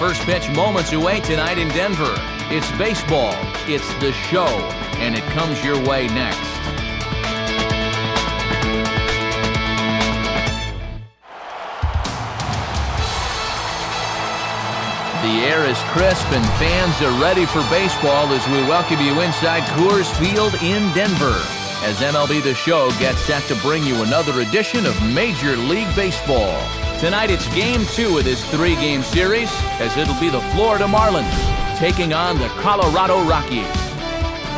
first pitch moments away tonight in Denver. It's baseball, it's the show, and it comes your way next. The air is crisp and fans are ready for baseball as we welcome you inside Coors Field in Denver, as MLB The Show gets set to bring you another edition of Major League Baseball. Tonight it's Game 2 of this 3-game series, as it'll be the Florida Marlins taking on the Colorado Rockies.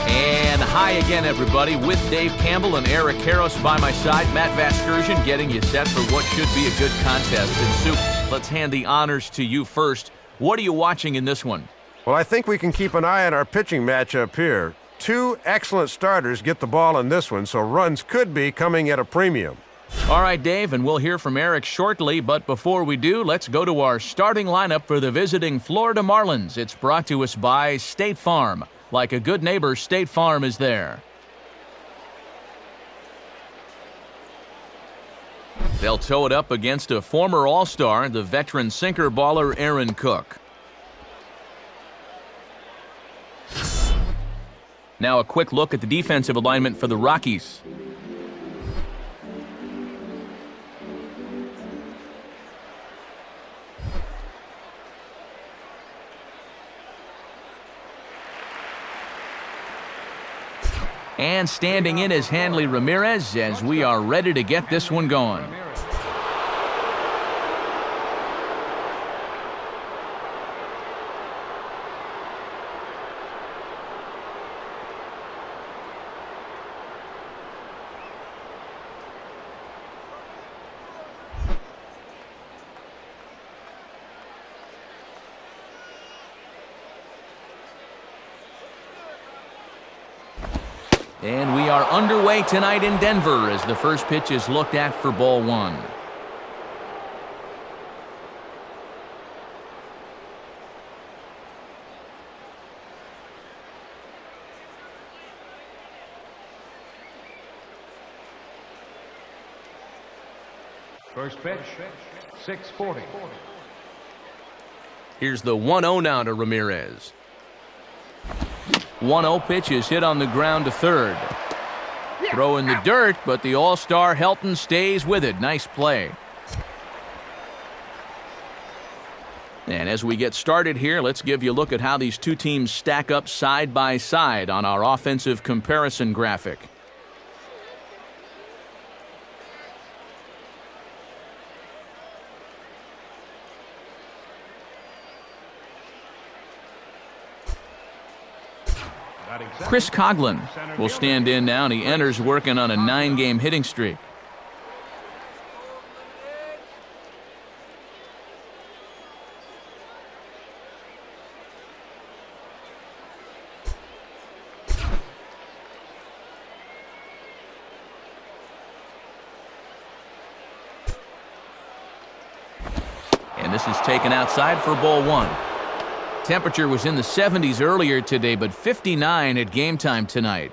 And hi again, everybody, with Dave Campbell and Eric Harris by my side. Matt Vasgersian getting you set for what should be a good contest. And Soup, let's hand the honors to you first. What are you watching in this one? Well, I think we can keep an eye on our pitching matchup here. Two excellent starters get the ball in this one, so runs could be coming at a premium. All right, Dave, and we'll hear from Eric shortly, but before we do, let's go to our starting lineup for the visiting Florida Marlins. It's brought to us by State Farm. Like a good neighbor, State Farm is there. They'll tow it up against a former All-Star, the veteran sinker baller Aaron Cook. Now a quick look at the defensive alignment for the Rockies. And standing in is Hanley Ramirez as we are ready to get this one going. And we are underway tonight in Denver as the first pitch is looked at for ball one. First pitch, 6:40. Here's the 1-0 now to Ramirez. 1-0 pitch is hit on the ground to third. Throw in the dirt, but the All-Star Helton stays with it. Nice play. And as we get started here, let's give you a look at how these two teams stack up side by side on our offensive comparison graphic. Chris Coghlan will stand in now, and he enters working on a 9-game hitting streak. And this is taken outside for ball one. Temperature was in the 70s earlier today, but 59 at game time tonight.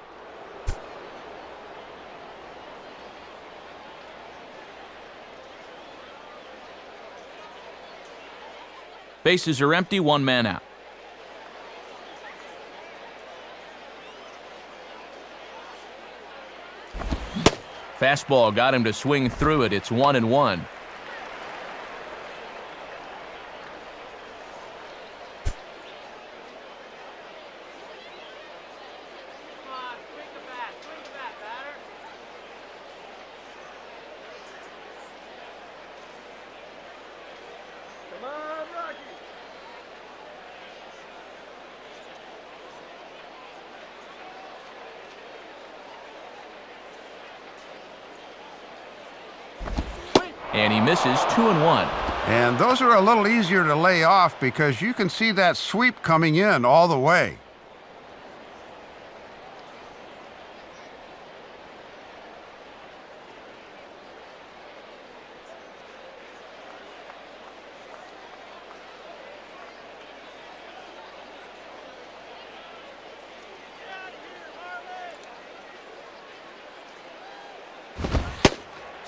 Bases are empty, one man out. Fastball got him to swing through it. It's 1-1. And he misses 2-1. And those are a little easier to lay off because you can see that sweep coming in all the way.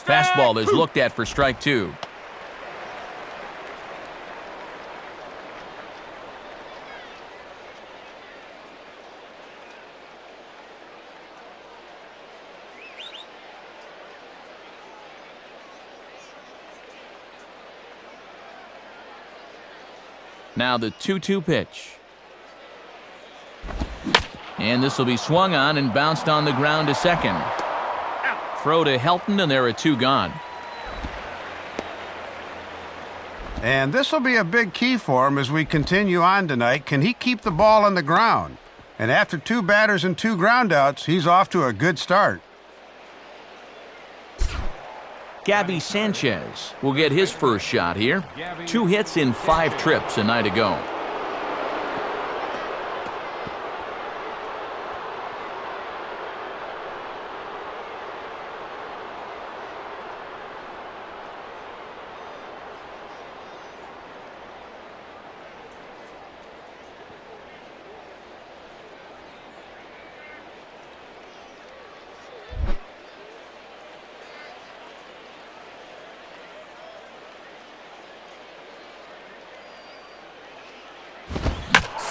Fastball is looked at for strike two. Now the 2-2 pitch. And this will be swung on and bounced on the ground to second. Throw to Helton, and there are 2 gone. And this will be a big key for him as we continue on tonight. Can he keep the ball on the ground? And after 2 batters and 2 groundouts, he's off to a good start. Gabby Sanchez will get his first shot here. 2 hits in 5 trips a night ago.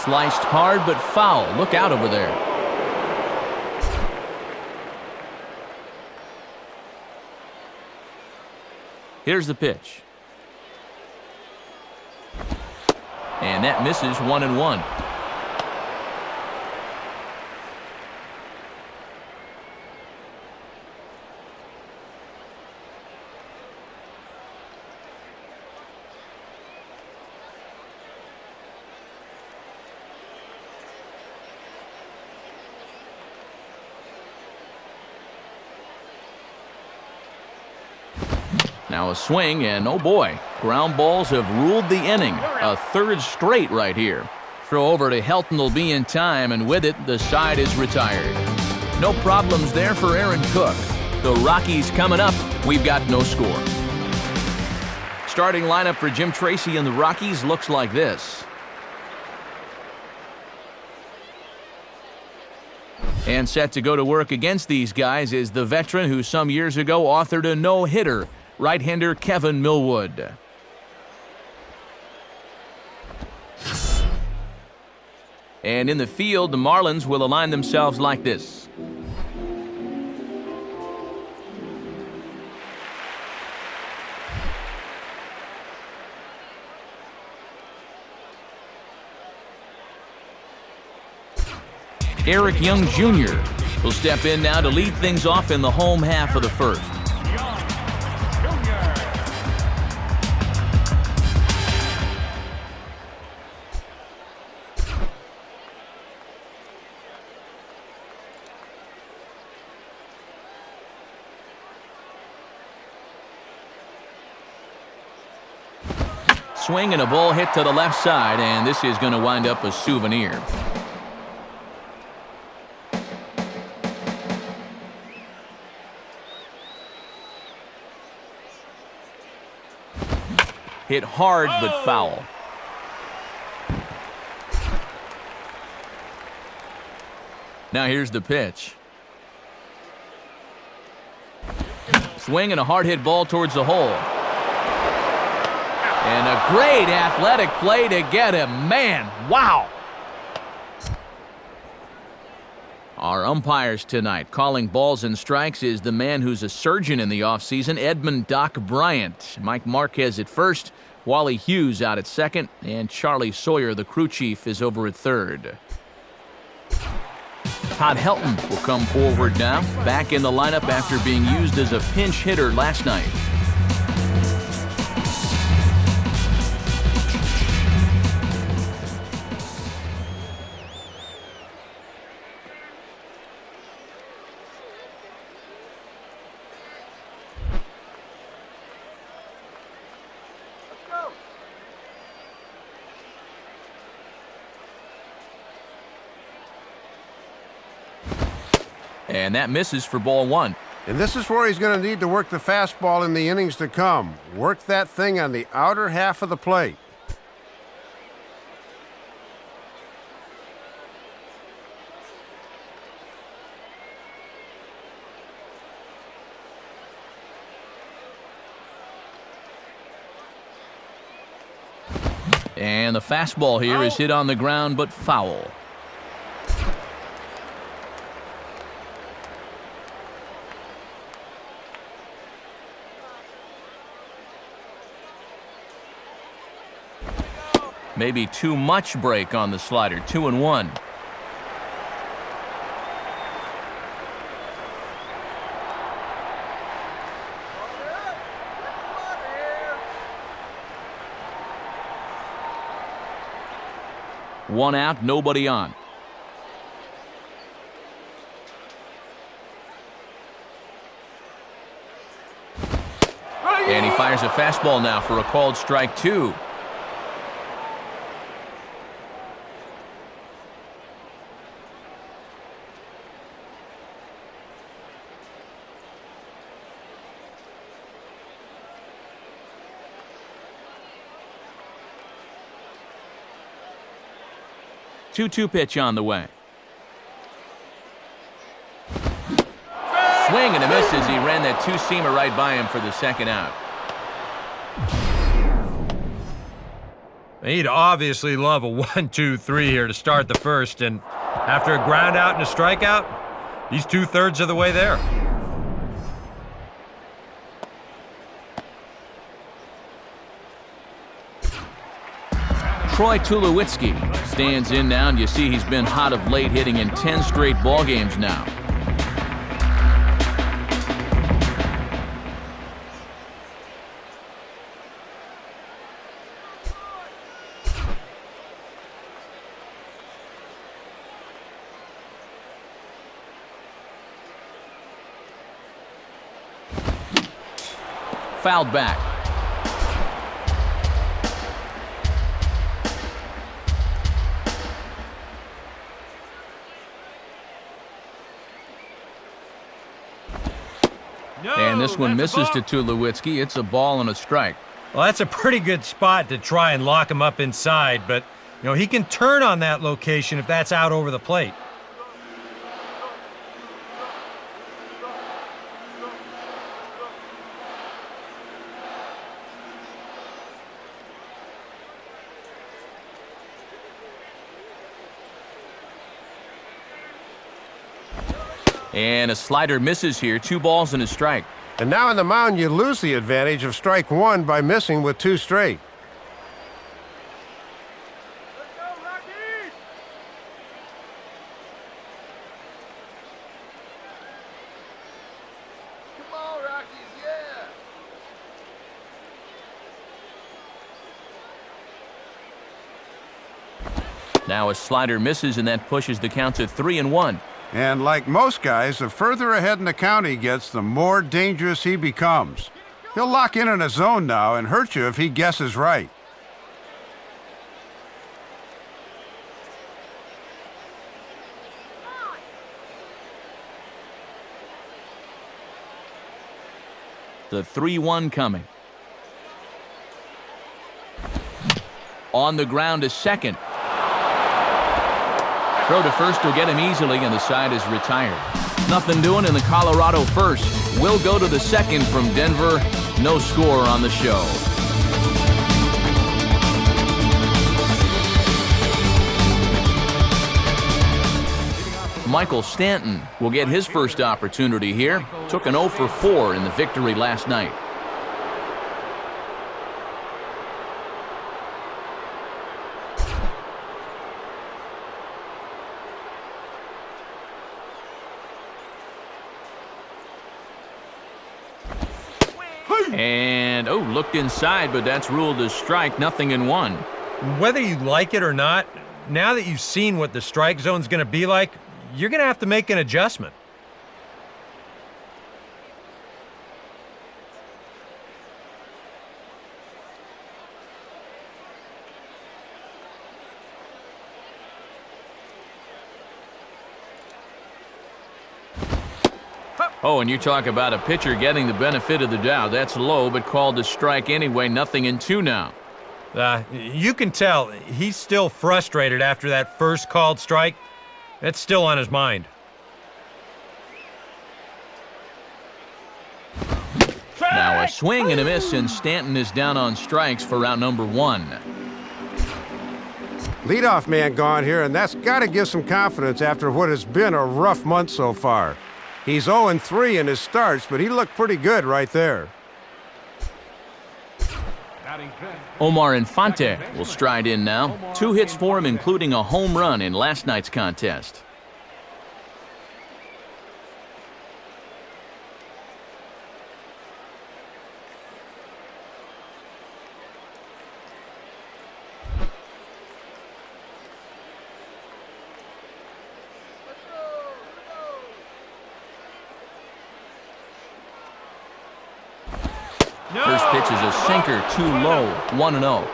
Sliced hard but foul. Look out over there. Here's the pitch. And that misses 1-1. Now a swing, and oh boy, ground balls have ruled the inning. A 3rd straight right here. Throw over to Helton will be in time, and with it, the side is retired. No problems there for Aaron Cook. The Rockies coming up. We've got no score. Starting lineup for Jim Tracy and the Rockies looks like this. And set to go to work against these guys is the veteran who some years ago authored a no-hitter, right-hander Kevin Millwood. And in the field, the Marlins will align themselves like this. Eric Young Jr. will step in now to lead things off in the home half of the first. Swing and a ball hit to the left side, and this is going to wind up a souvenir. Hit hard but foul. Now here's the pitch. Swing and a hard hit ball towards the hole. And a great athletic play to get him. Man, wow. Our umpires tonight calling balls and strikes is the man who's a surgeon in the offseason, Edmund Doc Bryant. Mike Marquez at first, Wally Hughes out at second, and Charlie Sawyer, the crew chief, is over at third. Todd Helton will come forward now, back in the lineup after being used as a pinch hitter last night. And that misses for ball 1. And this is where he's going to need to work the fastball in the innings to come. Work that thing on the outer half of the plate. And the fastball here is hit on the ground but foul. Maybe too much break on the slider. 2-1. One out, nobody on. And he fires a fastball now for a called strike 2. Two-two pitch on the way. Swing and a miss as he ran that two-seamer right by him for the second out. He'd obviously love a 1-2-3 here to start the first, and after a ground out and a strikeout, he's 2/3 of the way there. Troy Tulowitzki stands in now, and you see he's been hot of late, hitting in 10 straight ball games now. Fouled back. And this one misses to Tulowitzki. It's a ball and a strike. Well, that's a pretty good spot to try and lock him up inside, but he can turn on that location if that's out over the plate. And a slider misses here. 2 balls and a strike. And now on the mound, you lose the advantage of strike 1 by missing with 2 straight. Let's go, Rockies! Come on, Rockies, yeah! Now a slider misses, and that pushes the count to 3-1. And like most guys, the further ahead in the count he gets, the more dangerous he becomes. He'll lock in a zone now and hurt you if he guesses right. The 3-1 coming. On the ground to second. Throw to first will get him easily, and the side is retired. Nothing doing in the Colorado first. Will go to the second from Denver. No score on the show. Michael Stanton will get his first opportunity here. Took an 0 for 4 in the victory last night. And, looked inside, but that's ruled as strike. 0-1. Whether you like it or not, now that you've seen what the strike zone's going to be like, you're going to have to make an adjustment. Oh, and you talk about a pitcher getting the benefit of the doubt. That's low, but called a strike anyway. 0-2 now. You can tell he's still frustrated after that first called strike. That's still on his mind. Now a swing and a miss, and Stanton is down on strikes for round number 1. Leadoff man gone here, and that's got to give some confidence after what has been a rough month so far. He's 0-3 in his starts, but he looked pretty good right there. Omar Infante will stride in now. 2 hits for him, including a home run in last night's contest. First pitch is a sinker, too low, 1-0.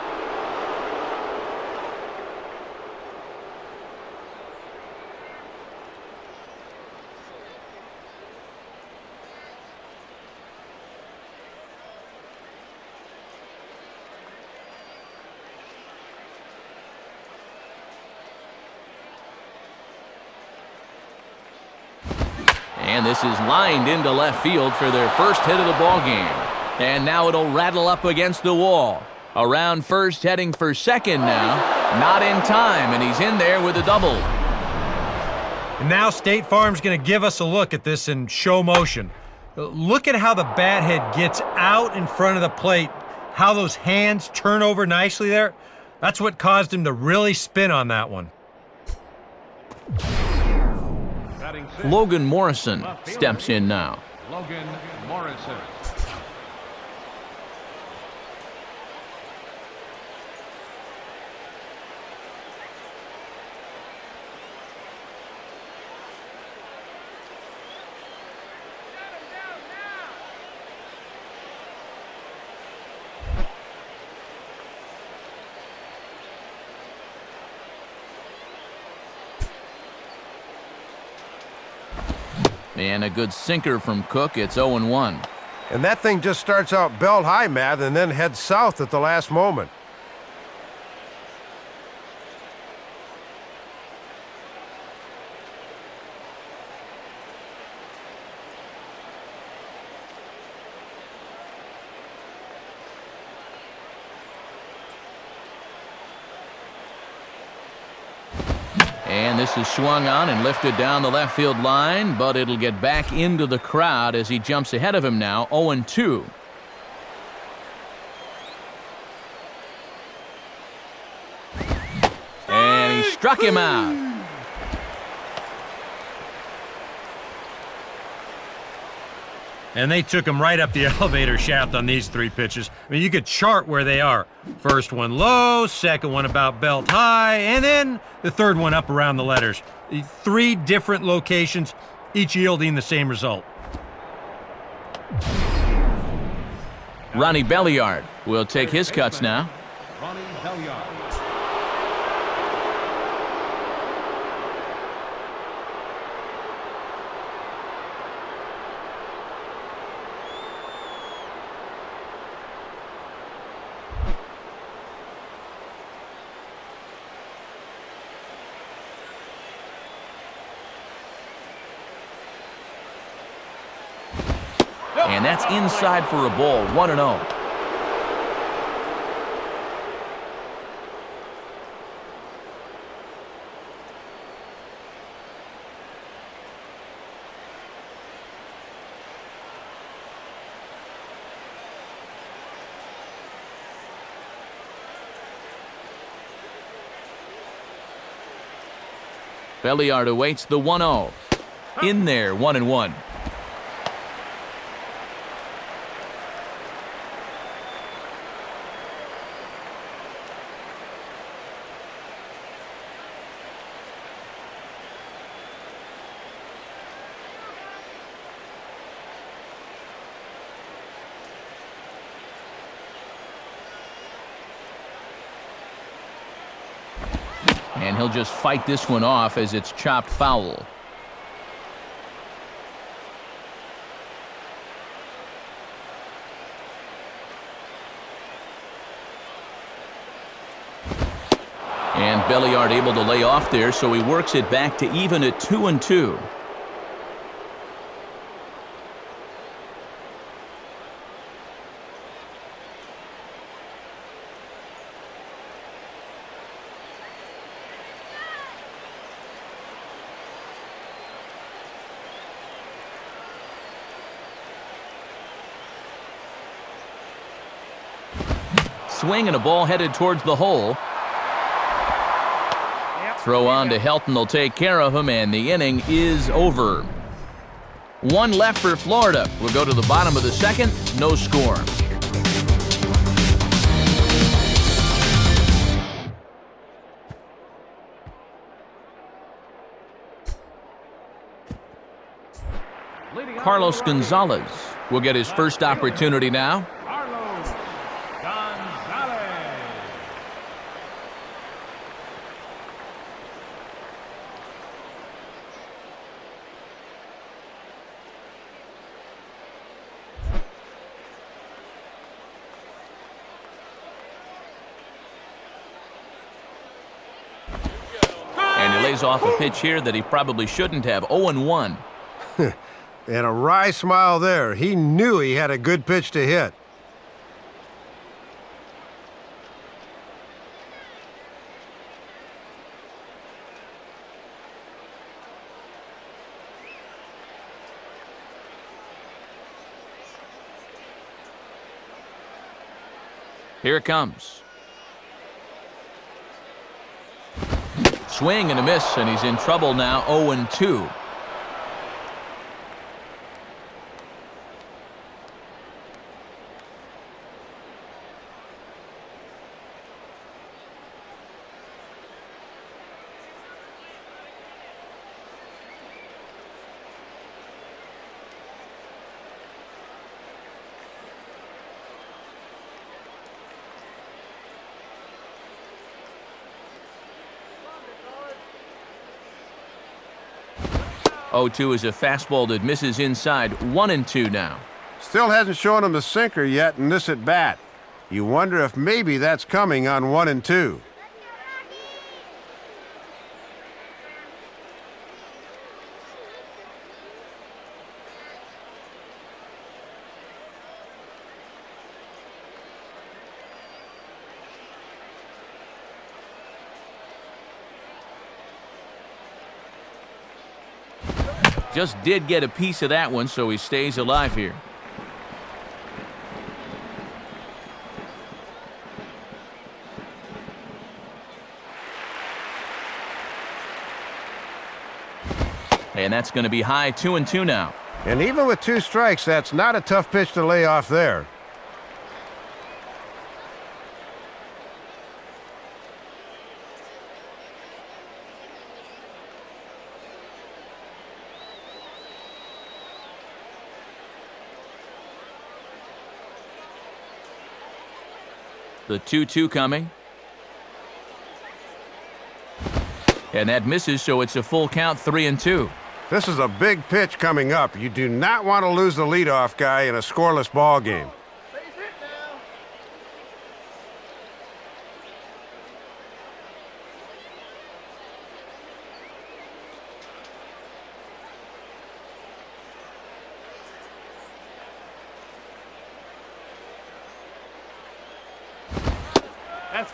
And this is lined into left field for their first hit of the ball game. And now it'll rattle up against the wall. Around first, heading for second now. Not in time, and he's in there with a double. And now State Farm's going to give us a look at this in show motion. Look at how the bat head gets out in front of the plate, how those hands turn over nicely there. That's what caused him to really spin on that one. Logan Morrison steps in now. Logan Morrison. And a good sinker from Cook. It's 0-1. And that thing just starts out belt high, Matt, and then heads south at the last moment. And this is swung on and lifted down the left field line, but it'll get back into the crowd as he jumps ahead of him now, 0-2. And he struck him out. And they took him right up the elevator shaft on these 3 pitches. I mean, you could chart where they are. First one low, second one about belt high, and then the third one up around the letters. 3 different locations, each yielding the same result. Ronnie Belliard will take his cuts now. Ronnie Belliard. And that's inside for a ball, 1-0. Belliard awaits the 1-0. In there, 1-1. And he'll just fight this one off as it's chopped foul. And Belliard able to lay off there, so he works it back to even at 2-2. swing and a ball headed towards the hole. Throw on to Helton will take care of him, and the inning is over. One left for Florida. We'll go to the bottom of the second. No score. Carlos Gonzalez will get his first opportunity now. Carlos Gonzalez. And he lays off a pitch here that he probably shouldn't have. 0-1. And a wry smile there. He knew he had a good pitch to hit. Here it comes. Swing and a miss, and he's in trouble now. 0-2. Oh-2 is a fastball that misses inside. 1-2 now. Still hasn't shown him the sinker yet in this at bat. You wonder if maybe that's coming on 1-2. Just did get a piece of that one, so he stays alive here. And that's going to be high. 2-2 now. And even with 2 strikes, that's not a tough pitch to lay off there. The 2-2 coming. And that misses, so it's a full count. 3-2. This is a big pitch coming up. You do not want to lose the leadoff guy in a scoreless ball game.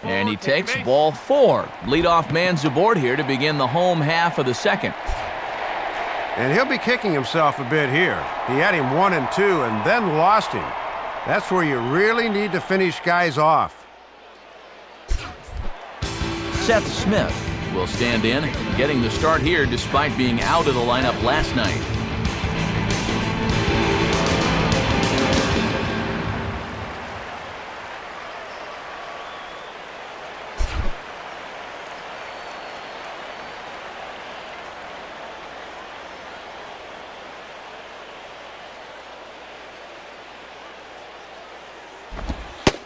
And he takes ball 4. Leadoff man's aboard here to begin the home half of the second. And he'll be kicking himself a bit here. He had him 1-2 and then lost him. That's where you really need to finish guys off. Seth Smith will stand in, getting the start here despite being out of the lineup last night.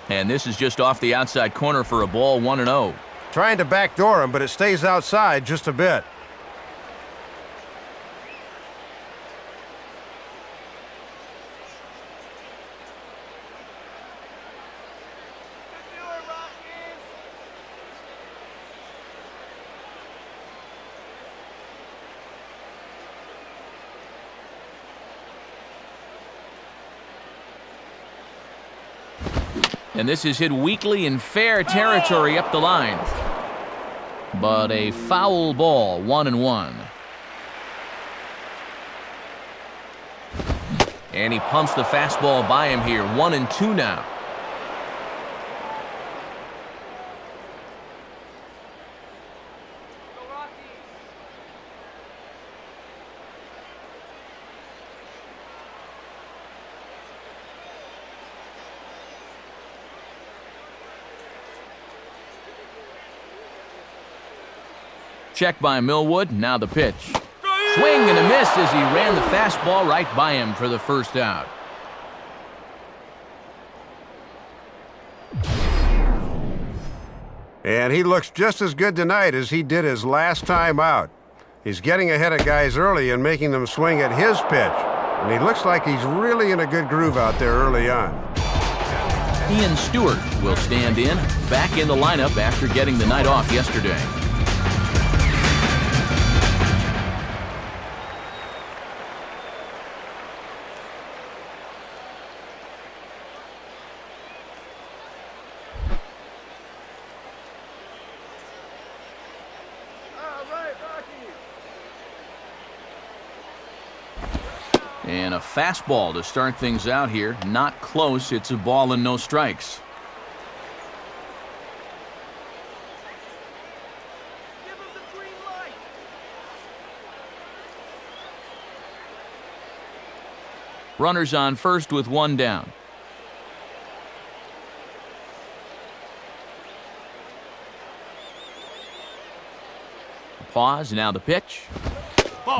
And this is just off the outside corner for a ball. 1-0. Trying to backdoor him, but it stays outside just a bit. And this is hit weakly in fair territory up the line. But a foul ball. 1-1. And he pumps the fastball by him here. 1-2 now. check by Millwood. Now the pitch. Swing and a miss as he ran the fastball right by him for the first out. And he looks just as good tonight as he did his last time out. He's getting ahead of guys early and making them swing at his pitch. And he looks like he's really in a good groove out there early on. Ian Stewart will stand in, back in the lineup after getting the night off yesterday. And a fastball to start things out here. Not close. It's a ball and no strikes. Give him the green light. Runners on first with one down. Pause. Now the pitch.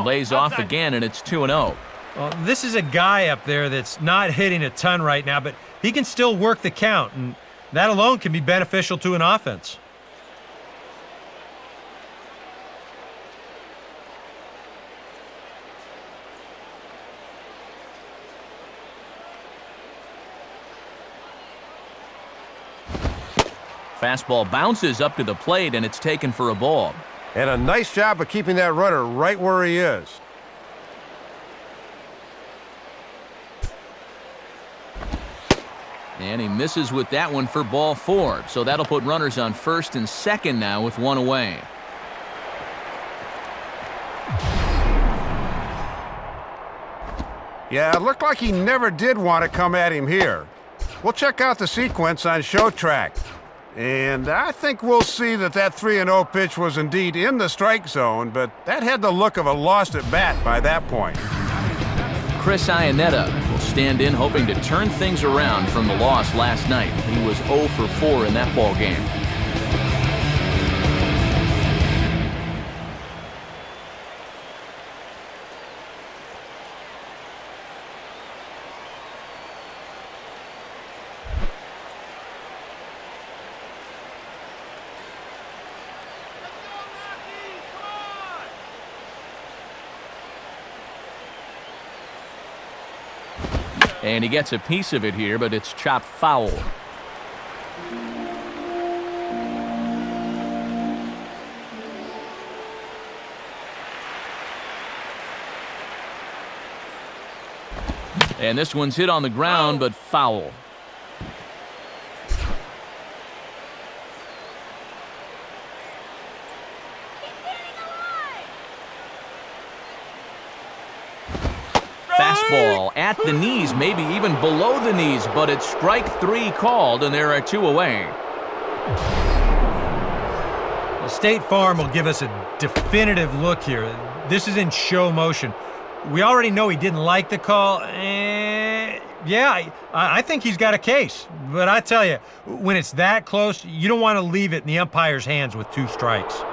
Lays off again, and it's 2-0. Well, this is a guy up there that's not hitting a ton right now, but he can still work the count, and that alone can be beneficial to an offense. Fastball bounces up to the plate, and it's taken for a ball. And a nice job of keeping that runner right where he is. And he misses with that one for ball 4. So that'll put runners on first and second now with one away. Yeah, it looked like he never did want to come at him here. We'll check out the sequence on Show Track. And I think we'll see that 3-0 pitch was indeed in the strike zone, but that had the look of a lost at bat by that point. Chris Iannetta will stand in, hoping to turn things around from the loss last night. He was 0 for 4 in that ball game. And he gets a piece of it here, but it's chopped foul. And this one's hit on the ground, but foul. Fastball at the knees, maybe even below the knees, but it's strike 3 called, and there are 2 away. Well, State Farm will give us a definitive look here. This is in show motion. We already know he didn't like the call. Yeah, I think he's got a case. But I tell you, when it's that close, you don't want to leave it in the umpire's hands with 2 strikes.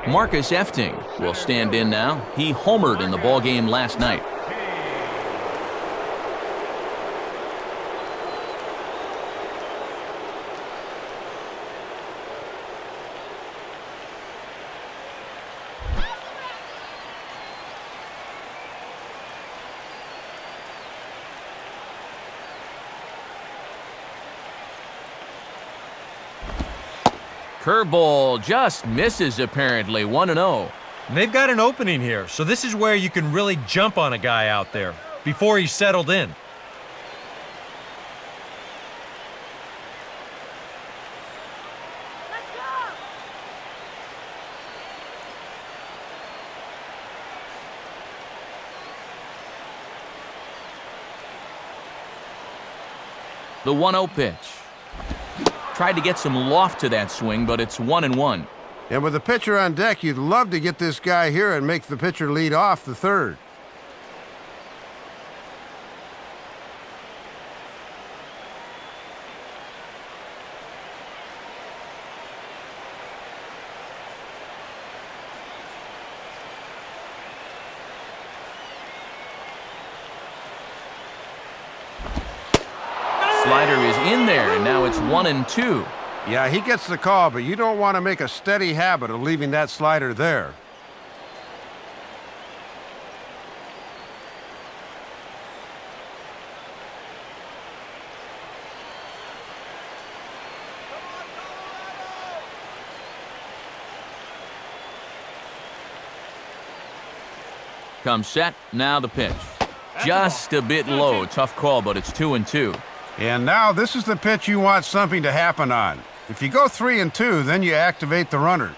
Marcus Efting will stand in now. He homered in the ballgame last night. Curveball just misses, apparently. 1-0. They've got an opening here, so this is where you can really jump on a guy out there before he's settled in. The 1-0 pitch. Tried to get some loft to that swing, but it's 1-1. And with the pitcher on deck, you'd love to get this guy here and make the pitcher lead off the third. slider is in there, and now it's 1-2. Yeah, he gets the call, but you don't want to make a steady habit of leaving that slider there. Comes set, now the pitch. Just a bit low. Tough call, but it's 2-2. And now this is the pitch you want something to happen on. If you go 3-2, then you activate the runners.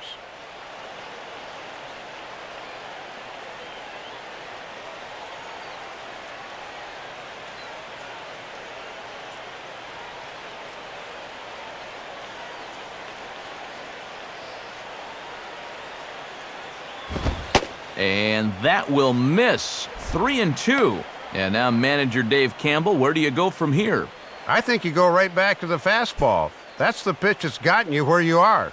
And that will miss. 3-2. And now manager Dave Campbell, where do you go from here? I think you go right back to the fastball. That's the pitch that's gotten you where you are.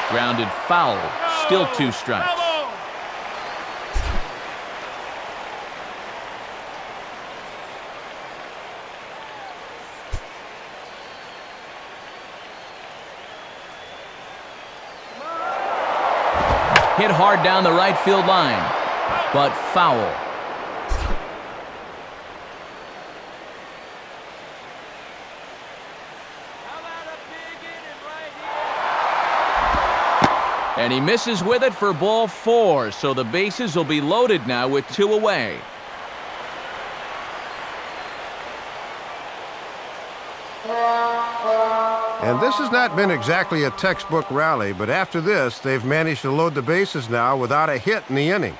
Grounded foul. Still 2 strikes. Hit hard down the right field line, but foul. And he misses with it for ball 4, so the bases will be loaded now with 2 away. And this has not been exactly a textbook rally, but after this, they've managed to load the bases now without a hit in the inning.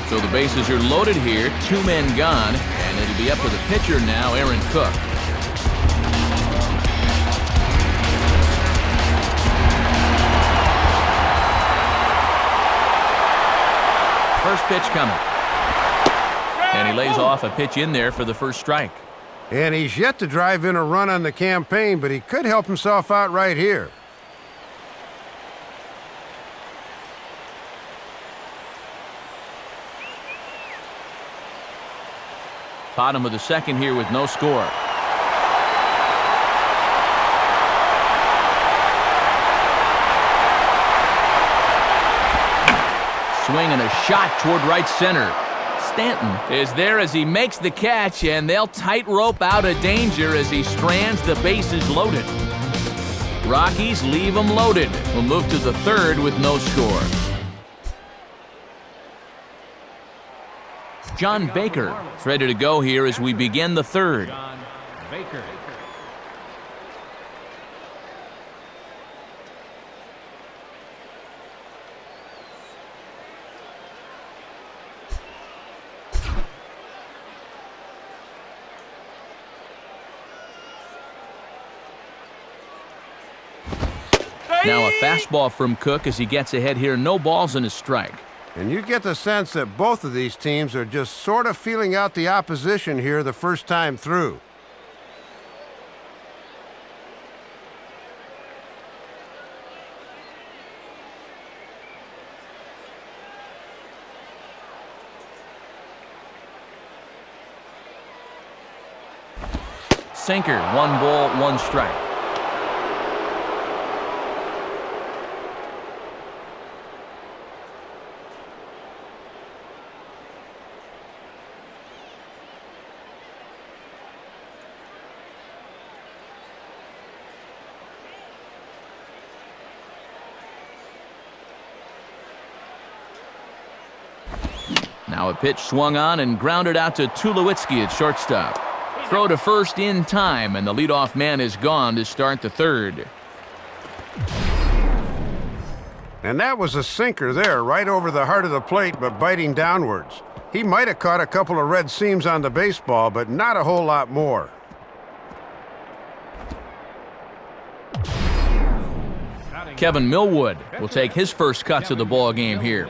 So the bases are loaded here, 2 men gone, and it'll be up to the pitcher now, Aaron Cook. First pitch coming. And he lays off a pitch in there for the first strike. And he's yet to drive in a run on the campaign, but he could help himself out right here. Bottom of the second here with no score. Swing and a shot toward right center. Stanton is there as he makes the catch, and they'll tightrope out of danger as he strands the bases loaded. Rockies leave them loaded. We'll move to the third with no score. John Baker is ready to go here as we begin the third. John Baker. Now a fastball from Cook as he gets ahead here. No balls and a strike. And you get the sense that both of these teams are just sort of feeling out the opposition here the first time through. Sinker, 1 ball, 1 strike. Now a pitch swung on and grounded out to Tulowitzki at shortstop. Throw to first in time, and the leadoff man is gone to start the third. And that was a sinker there, right over the heart of the plate, but biting downwards. He might have caught a couple of red seams on the baseball, but not a whole lot more. Kevin Millwood will take his first cuts of the ball game here.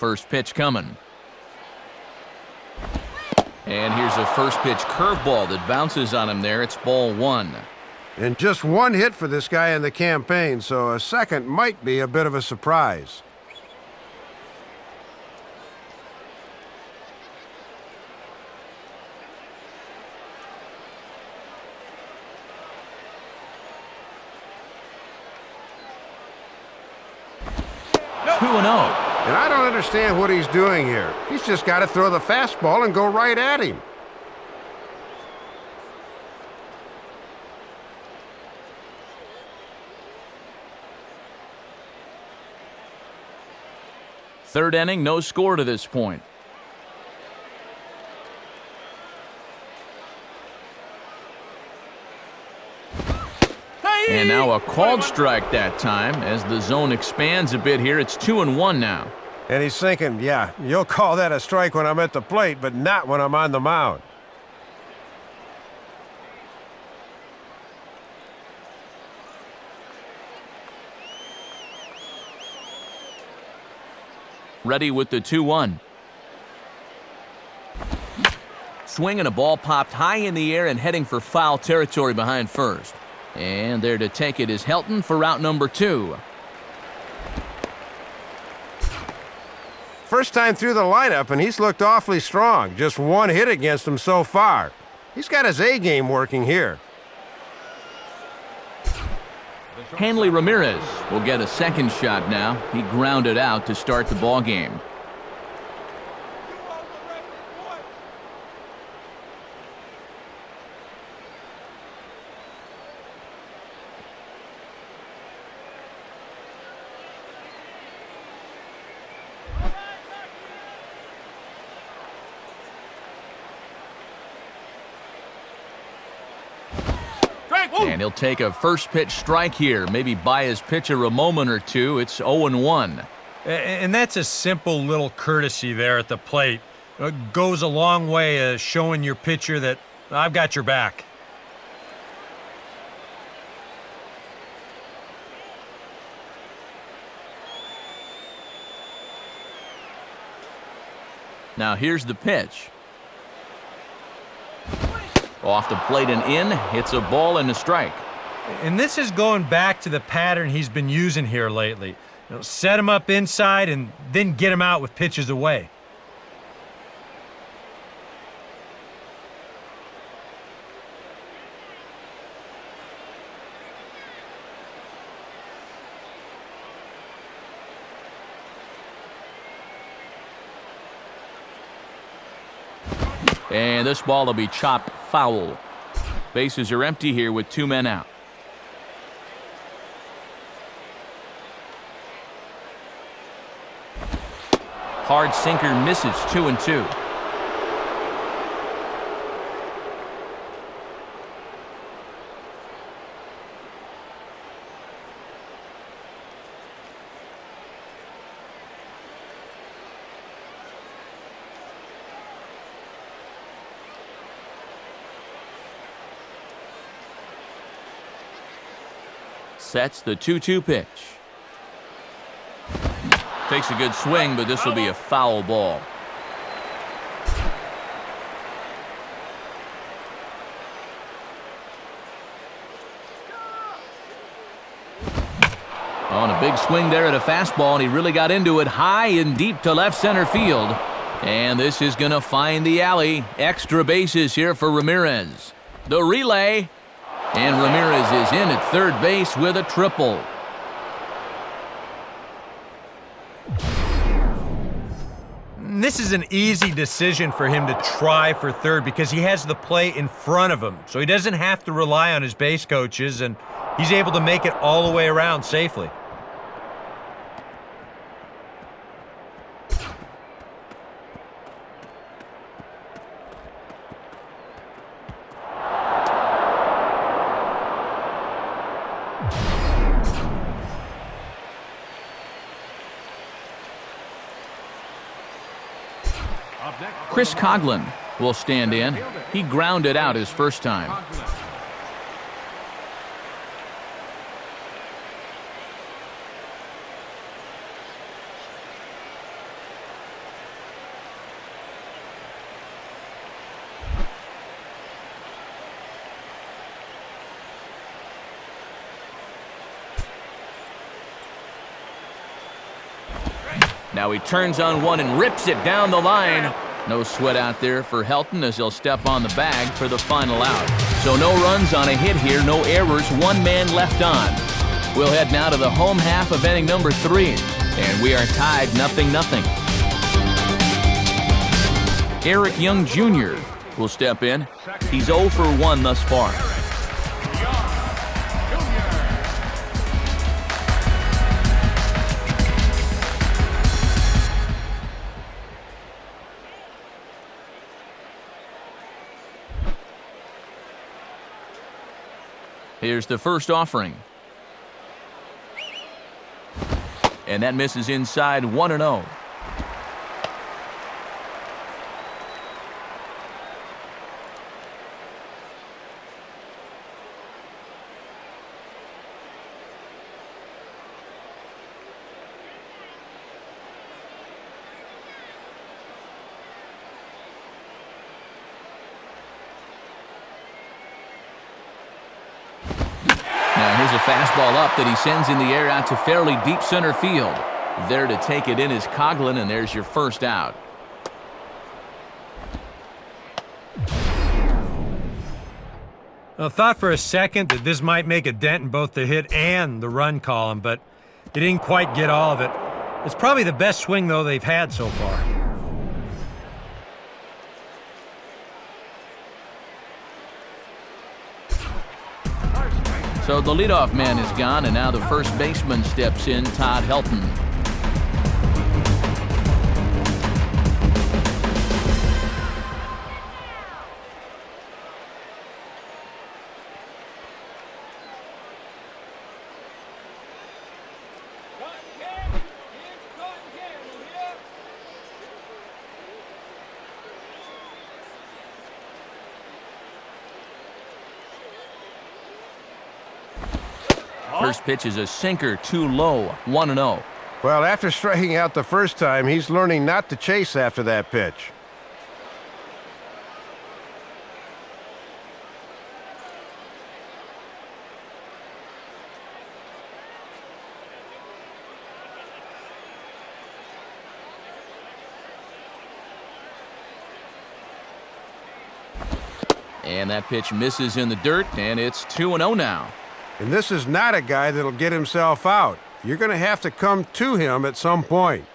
first pitch coming. And here's a first pitch curveball that bounces on him there. It's ball one. And just one hit for this guy in the campaign, so a second might be a bit of a surprise. No. 2-0. And I don't understand what he's doing here. He's just got to throw the fastball and go right at him. Third inning, no score to this point. And now a called strike that time as the zone expands a bit here. It's 2-1 now. And he's thinking, yeah, you'll call that a strike when I'm at the plate, but not when I'm on the mound. Ready with the 2-1. Swing and a ball popped high in the air and heading for foul territory behind first. And there to take it is Helton for route number 2. First time through the lineup, and he's looked awfully strong. Just one hit against him so far. He's got his A game working here. Hanley Ramirez will get a second shot now. He grounded out to start the ball game. And he'll take a first pitch strike here, maybe buy his pitcher a moment or two. It's 0-1. And that's a simple little courtesy there at the plate. It goes a long way showing your pitcher that I've got your back. Now here's the pitch. Off the plate and in, hits a ball and a strike. And this is going back to the pattern he's been using here lately. Set him up inside and then get him out with pitches away. And this ball will be chopped foul. Bases are empty here with 2 men out. Hard sinker misses, 2-2. Sets the 2-2 pitch. Takes a good swing, but this will be a foul ball. On a big swing there at a fastball, and he really got into it high and deep to left center field. And this is going to find the alley. Extra bases here for Ramirez. The relay. And Ramirez is in at third base with a triple. This is an easy decision for him to try for third because he has the play in front of him. So he doesn't have to rely on his base coaches, and he's able to make it all the way around safely. Chris Coughlin will stand in. He grounded out his first time. Now he turns on one and rips it down the line. No sweat out there for Helton as he'll step on the bag for the final out. So no runs on a hit here, no errors, one man left on. We'll head now to the home half of inning number 3, and we are tied 0-0. Eric Young Jr. will step in. He's 0 for 1 thus far. Here's the first offering. And that misses inside 1-0. Here's a fastball up that he sends in the air out to fairly deep center field. There to take it in is Coughlin, and there's your first out. I thought for a second that this might make a dent in both the hit and the run column, but it didn't quite get all of it. It's probably the best swing, though, they've had so far. So the leadoff man is gone, and now the first baseman steps in, Todd Helton. First pitch is a sinker, too low, 1-0. Well, after striking out the first time, he's learning not to chase after that pitch. And that pitch misses in the dirt, and it's 2-0 now. And this is not a guy that'll get himself out. You're going to have to come to him at some point.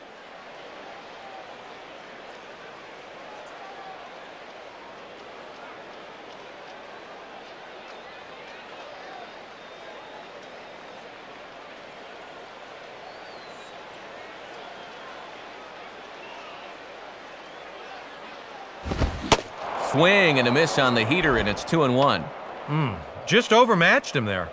Swing and a miss on the heater, and it's 2-1. Just overmatched him there.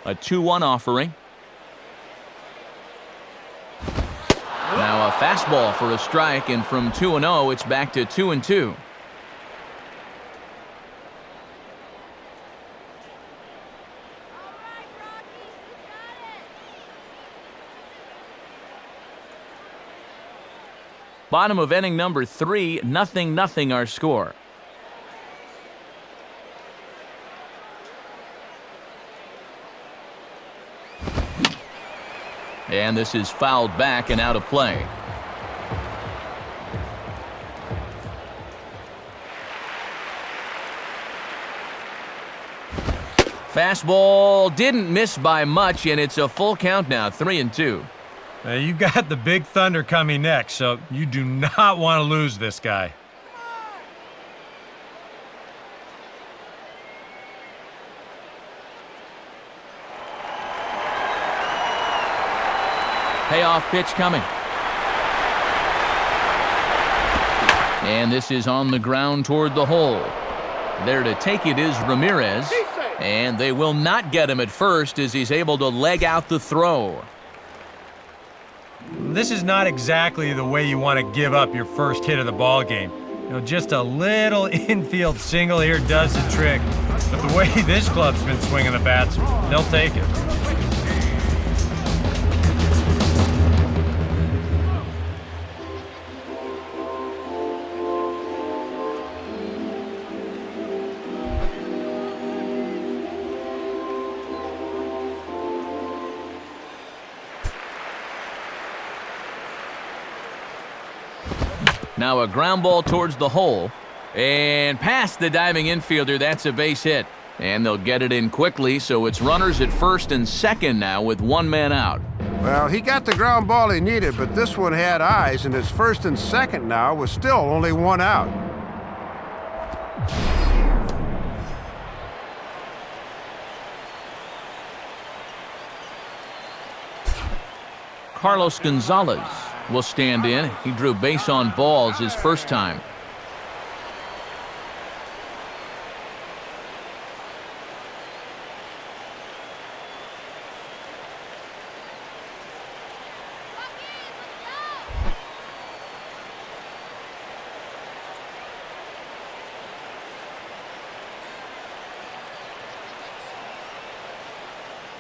A 2-1 offering. Now a fastball for a strike, and from 2-0, it's back to 2-2. Bottom of inning number 3, 0-0 our score. And this is fouled back and out of play. Fastball didn't miss by much, and it's a full count now, 3-2. You got the big thunder coming next, so you do not want to lose this guy. Payoff pitch coming. And this is on the ground toward the hole. There to take it is Ramirez. And they will not get him at first as he's able to leg out the throw. This is not exactly the way you want to give up your first hit of the ball game. You know, just a little infield single here does the trick. But the way this club's been swinging the bats, they'll take it. Now a ground ball towards the hole. And past the diving infielder, that's a base hit. And they'll get it in quickly, so it's runners at first and second now with one man out. Well, he got the ground ball he needed, but this one had eyes, and his first and second now was still only one out. Carlos Gonzalez will stand in. He drew base on balls his first time.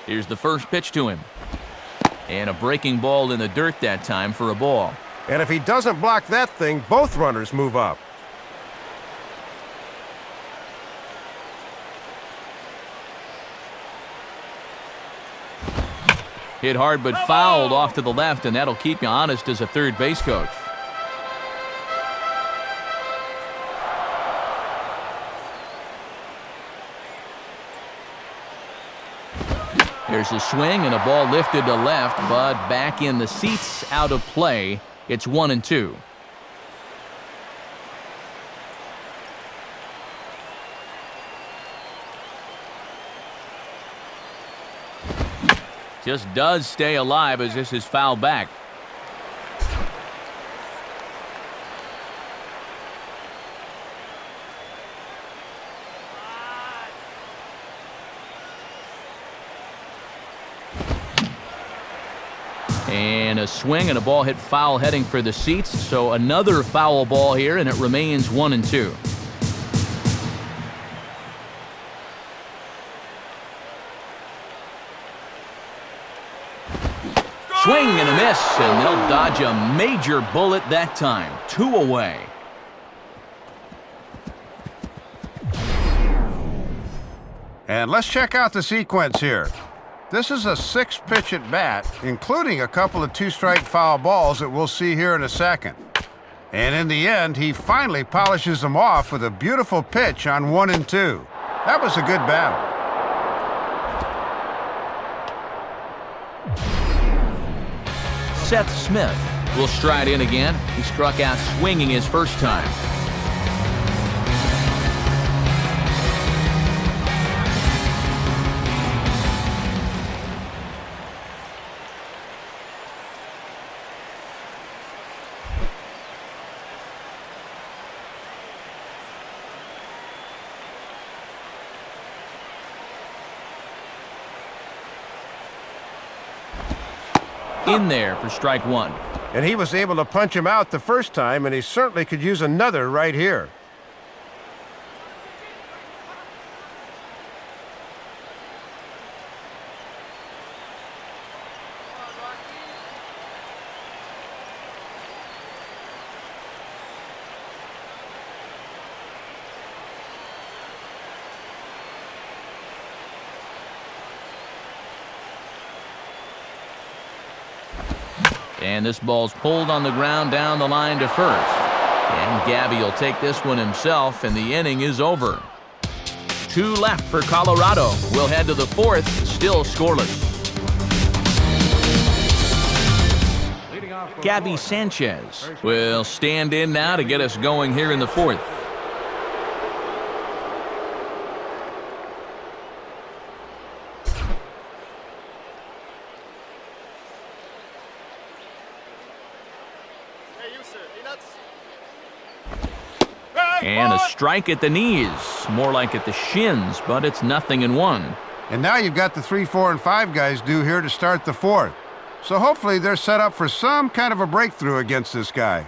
Here's the first pitch to him. And a breaking ball in the dirt that time for a ball. And if he doesn't block that thing, both runners move up. Hit hard but fouled off to the left, and that'll keep you honest as a third base coach. There's a swing and a ball lifted to left, but back in the seats, out of play. It's 1-2. Just does stay alive as this is fouled back. And a swing and a ball hit foul heading for the seats. So another foul ball here, and it remains 1-2. Swing and a miss, and they'll dodge a major bullet that time. 2 away. And let's check out the sequence here. This is a 6-pitch at bat, including a couple of 2-strike foul balls that we'll see here in a second. And in the end, he finally polishes them off with a beautiful pitch on 1-2. That was a good battle. Seth Smith will stride in again. He struck out swinging his first time. In there for strike 1. And he was able to punch him out the first time, and he certainly could use another right here. And this ball's pulled on the ground down the line to first. And Gabby will take this one himself, and the inning is over. 2 left for Colorado. We'll head to the 4th, still scoreless. Gabby Sanchez will stand in now to get us going here in the 4th. And a strike at the knees, more like at the shins, but it's 0-1. And now you've got the 3, 4, and 5 guys due here to start the 4th. So hopefully they're set up for some kind of a breakthrough against this guy.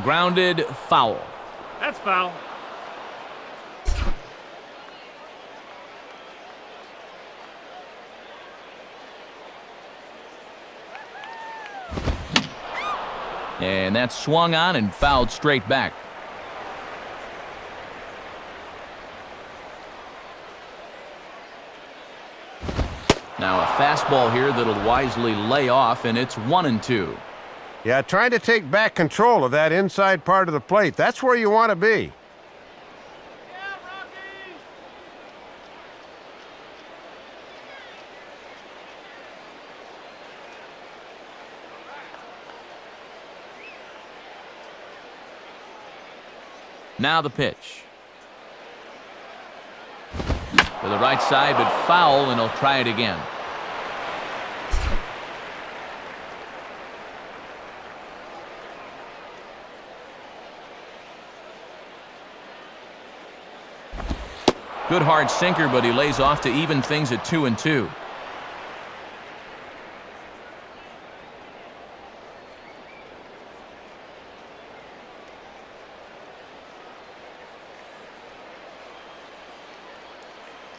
Grounded, foul. That's foul. And that's swung on and fouled straight back. Now a fastball here that'll wisely lay off, and it's 1-2. Yeah, trying to take back control of that inside part of the plate. That's where you want to be. Yeah, Rockies! Now the pitch. To the right side, but foul, and he'll try it again. Good hard sinker, but he lays off to even things at 2-2.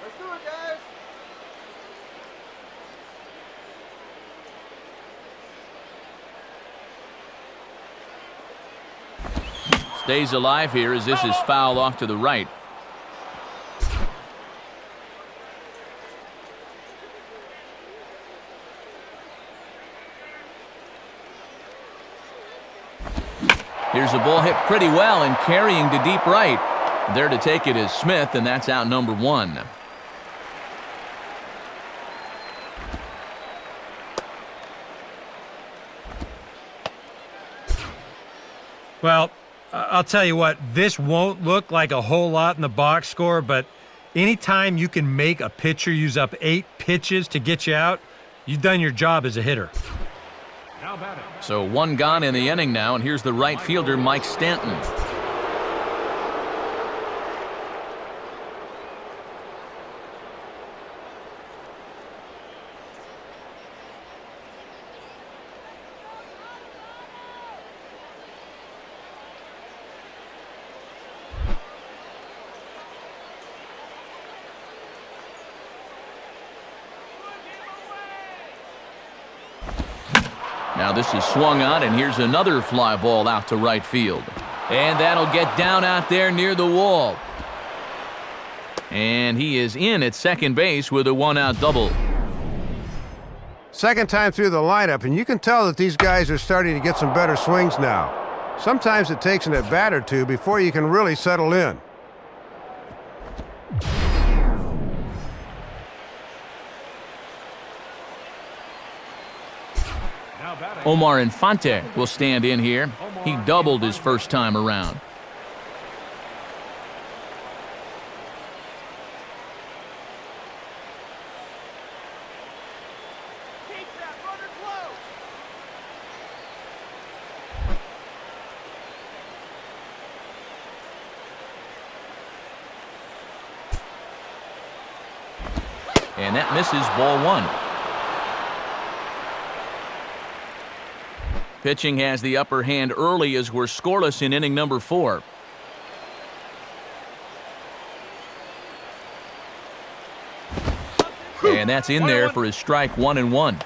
Let's do it, guys! Stays alive here as this is fouled off to the right. Here's a ball hit pretty well and carrying to deep right. There to take it is Smith, and that's out number 1. Well, I'll tell you what, this won't look like a whole lot in the box score, but anytime you can make a pitcher use up 8 pitches to get you out, you've done your job as a hitter. Now batting. So 1 gone in the inning now, and here's the right fielder, Mike Stanton. Now this is swung on, and here's another fly ball out to right field. And that'll get down out there near the wall. And he is in at second base with a 1-out double. Second time through the lineup, and you can tell that these guys are starting to get some better swings now. Sometimes it takes an at-bat or two before you can really settle in. Omar Infante will stand in here. He doubled his first time around. Keep that runner close! And that misses, ball 1. Pitching has the upper hand early as we're scoreless in inning number 4. And that's in there for his strike 1-1.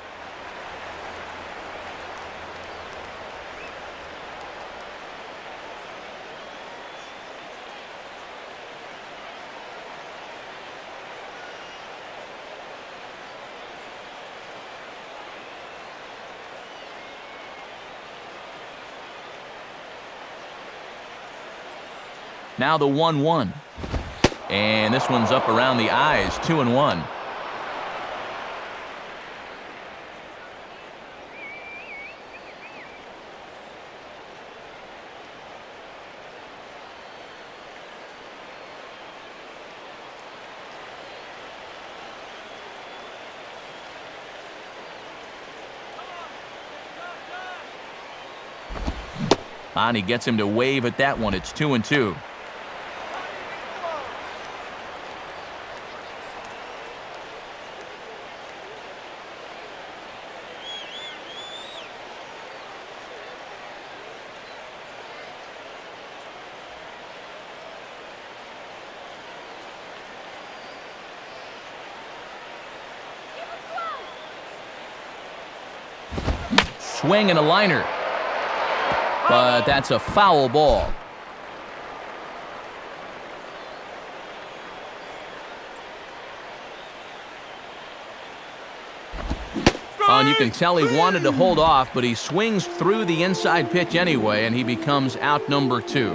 Now the 1-1. And this one's up around the eyes, 2-1. And he gets him to wave at that one. It's 2-2. swing and a liner. But that's a foul ball. And you can tell he wanted to hold off, but he swings through the inside pitch anyway, and he becomes out number 2.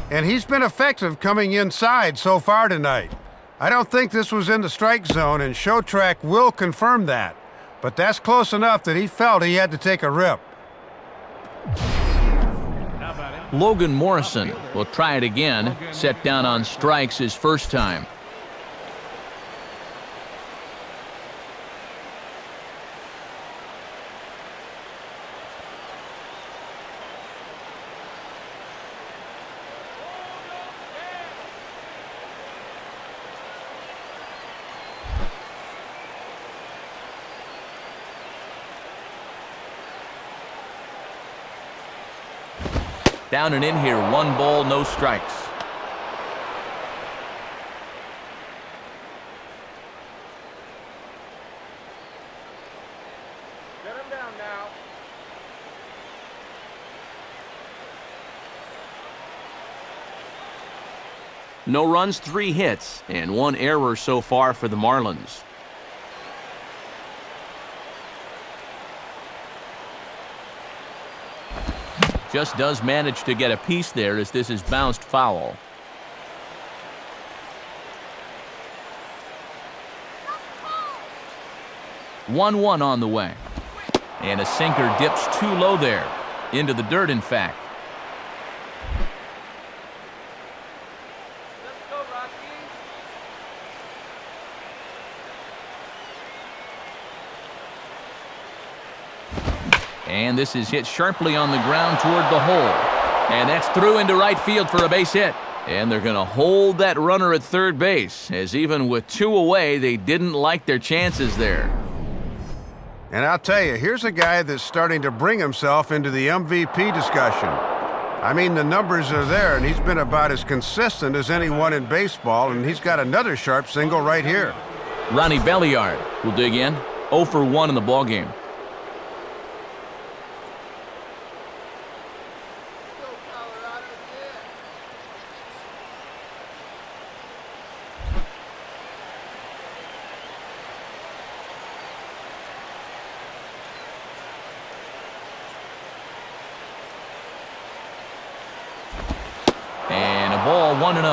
And he's been effective coming inside so far tonight. I don't think this was in the strike zone, and Show Track will confirm that. But that's close enough that he felt he had to take a rip. Logan Morrison will try it again. Set down on strikes his first time. Down and in here, 1 ball, no strikes. Get him down now. No runs, 3 hits, and 1 error so far for the Marlins. Just does manage to get a piece there as this is bounced foul. One on the way. And a sinker dips too low there. Into the dirt, in fact. Let's go, Rockies. And this is hit sharply on the ground toward the hole. And that's through into right field for a base hit. And they're going to hold that runner at third base, as even with 2 away, they didn't like their chances there. And I'll tell you, here's a guy that's starting to bring himself into the MVP discussion. I mean, the numbers are there, and he's been about as consistent as anyone in baseball, and he's got another sharp single right here. Ronnie Belliard will dig in. 0 for 1 in the ballgame. Go, Colorado, yeah. And a ball, 1-0.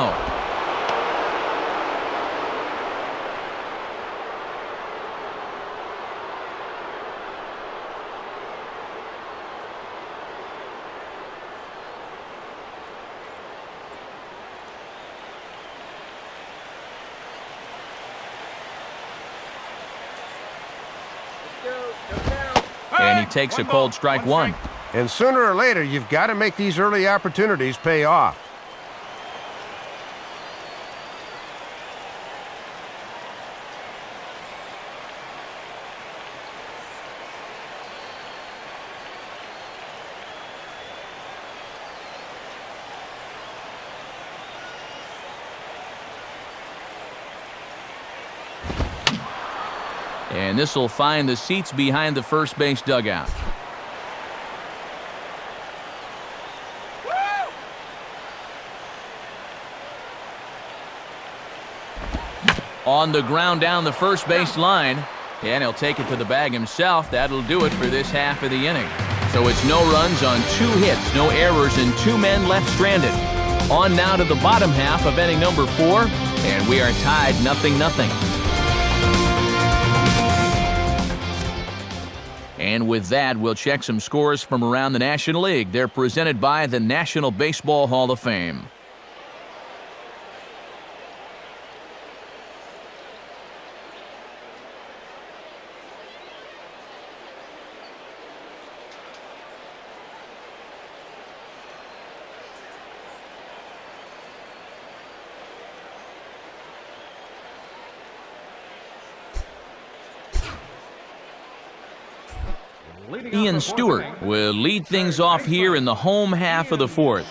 Go down. And he takes a cold strike 1. And sooner or later, you've got to make these early opportunities pay off. And this will find the seats behind the first base dugout. On the ground down the first base line, and he'll take it to the bag himself. That'll do it for this half of the inning. So it's no runs on 2 hits, no errors, and 2 men left stranded. On now to the bottom half of inning number 4, and we are tied 0-0. And with that, we'll check some scores from around the National League. They're presented by the National Baseball Hall of Fame. Ian Stewart will lead things off here in the home half of the 4th.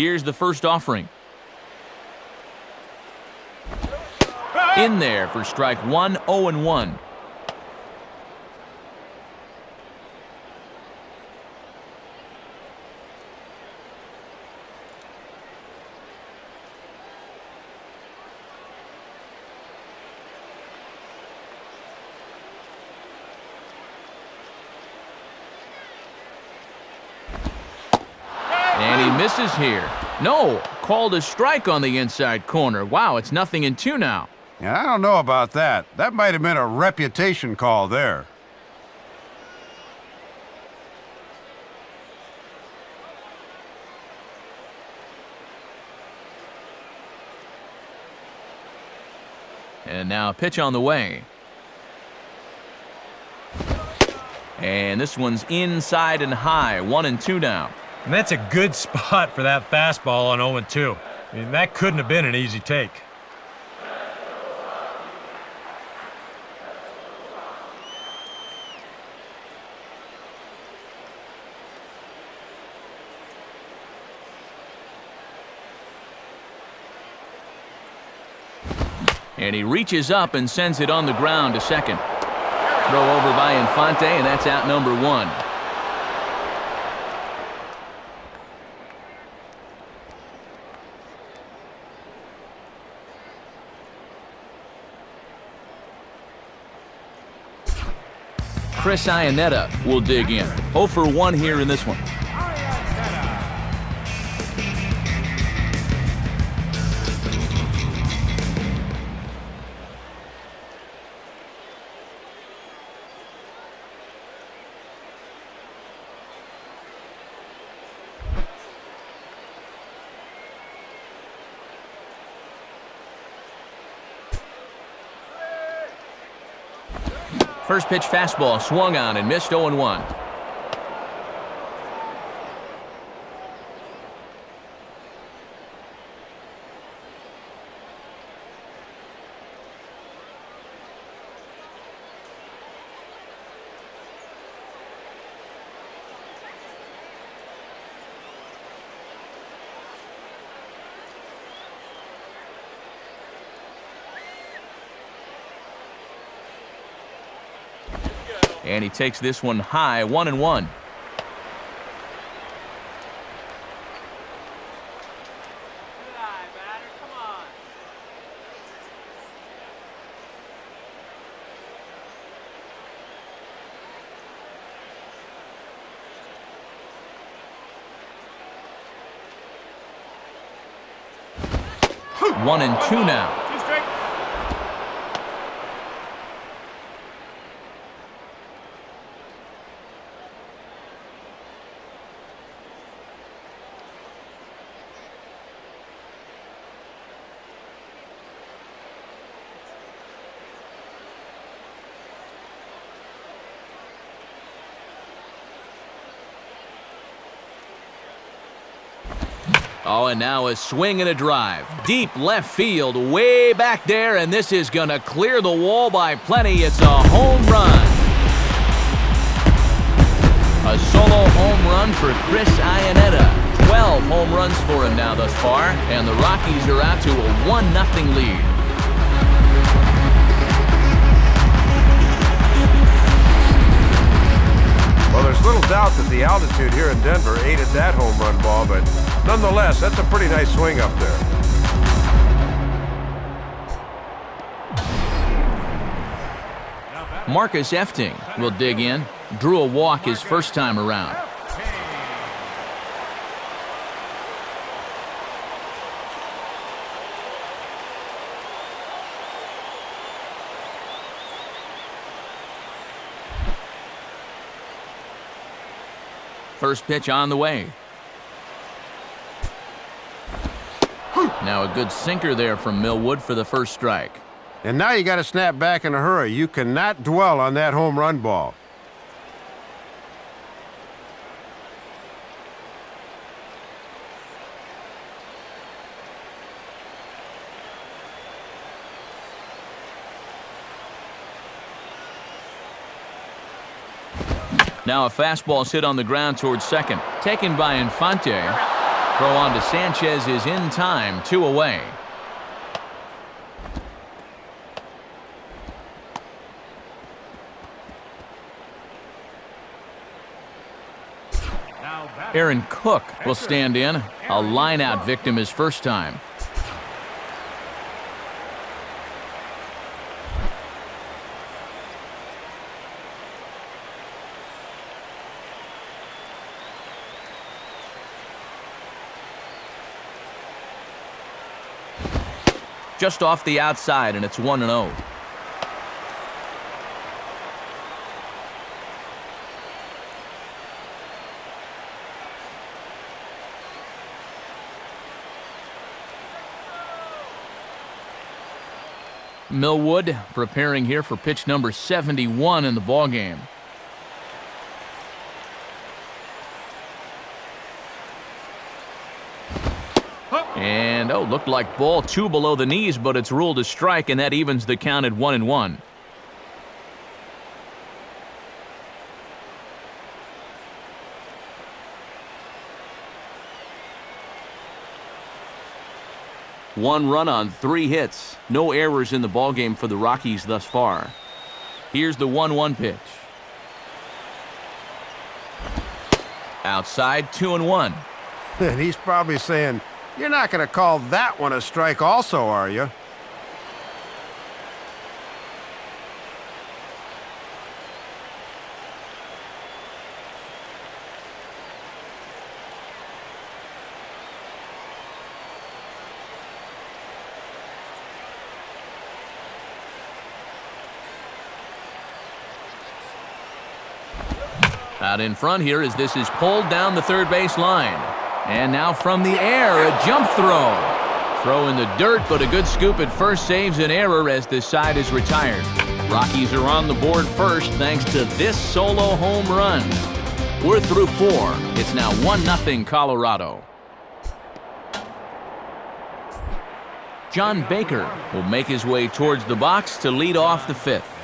Here's the first offering. In there for strike one, 0-1. And he misses here. No, called a strike on the inside corner. Wow, it's 0-2 now. Yeah, I don't know about that. That might have been a reputation call there. And now a pitch on the way. And this one's inside and high, 1-2 now. And that's a good spot for that fastball on 0-2. I mean, that couldn't have been an easy take. And he reaches up and sends it on the ground to second. Throw over by Infante, and that's out number one. Chris Iannetta will dig in. 0 for 1 here in this one. First pitch fastball swung on and missed 0-1. And he takes this one high, 1-1. One and two now. Oh, and now a swing and a drive. Deep left field, way back there, and this is going to clear the wall by plenty. It's a home run. A solo home run for Chris Iannetta. 12 home runs for him now thus far, and the Rockies are out to a 1-0 lead. Well, there's little doubt that the altitude here in Denver aided that home run ball, but nonetheless, that's a pretty nice swing up there. Marcus Efting will dig in. Drew a walk his first time around. First pitch on the way. Now a good sinker there from Millwood for the first strike. And now you got to snap back in a hurry. You cannot dwell on that home run ball. Now a fastball hit on the ground towards second. Taken by Infante. Throw on to Sanchez is in time, 2 away. Aaron Cook will stand in. A line-out victim his first time. Just off the outside, and it's 1-0. Millwood preparing here for pitch number 71 in the ballgame. And, looked like ball 2 below the knees, but it's ruled a strike, and that evens the count at 1-1. One run on 3 hits. No errors in the ballgame for the Rockies thus far. Here's the 1-1 pitch. Outside, 2-1. And he's probably saying, "You're not going to call that one a strike also, are you?" Out in front here as this is pulled down the third base line. And now from the air, a jump throw. Throw in the dirt, but a good scoop at first saves an error as this side is retired. Rockies are on the board first thanks to this solo home run. We're through 4. It's now 1-0 Colorado. John Baker will make his way towards the box to lead off the 5th.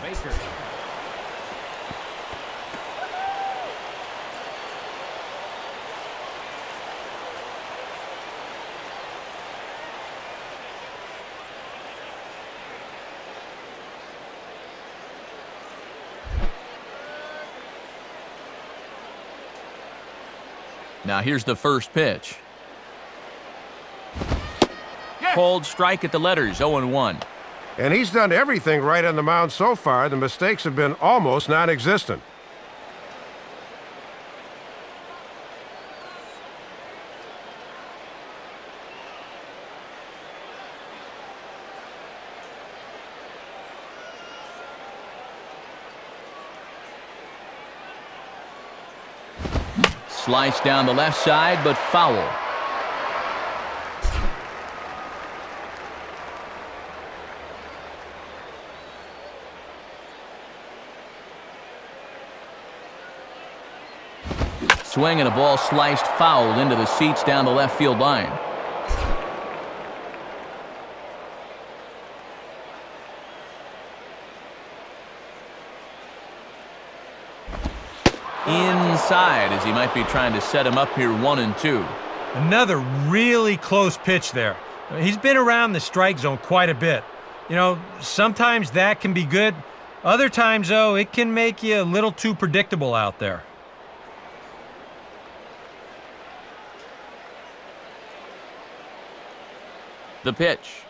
Now here's the first pitch. Cold strike at the letters, 0-1. And he's done everything right on the mound so far. The mistakes have been almost non-existent. Slice down the left side, but foul. Swing and a ball sliced foul into the seats down the left field line. Inside as he might be trying to set him up here 1-2. Another really close pitch there. He's been around the strike zone quite a bit. You know, sometimes that can be good. Other times, though, it can make you a little too predictable out there. The pitch.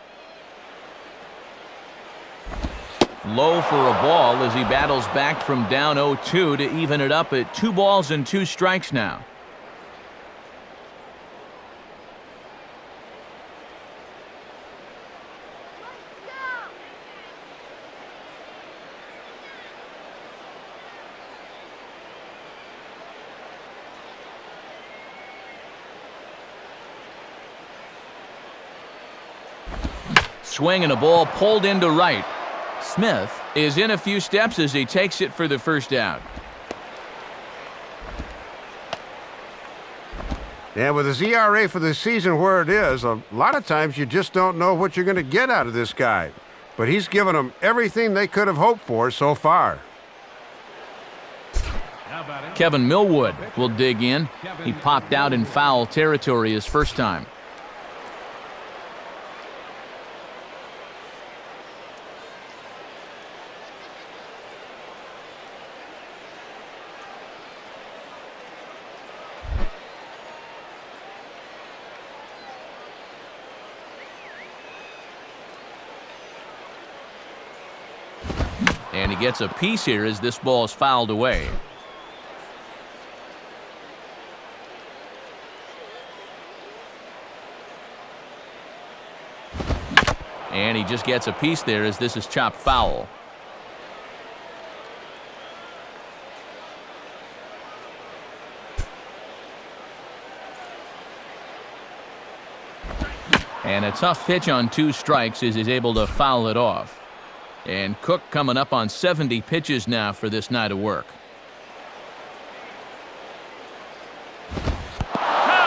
Low for a ball as he battles back from down 0-2 to even it up at 2 balls and 2 strikes now. Swing and a ball pulled into right. Smith is in a few steps as he takes it for the first out. And with his ERA for the season where it is, a lot of times you just don't know what you're going to get out of this guy. But he's given them everything they could have hoped for so far. Kevin Millwood will dig in. He popped out in foul territory his first time. And he gets a piece here as this ball is fouled away. And he just gets a piece there as this is chopped foul. And a tough pitch on 2 strikes as he's able to foul it off. And Cook coming up on 70 pitches now for this night of work.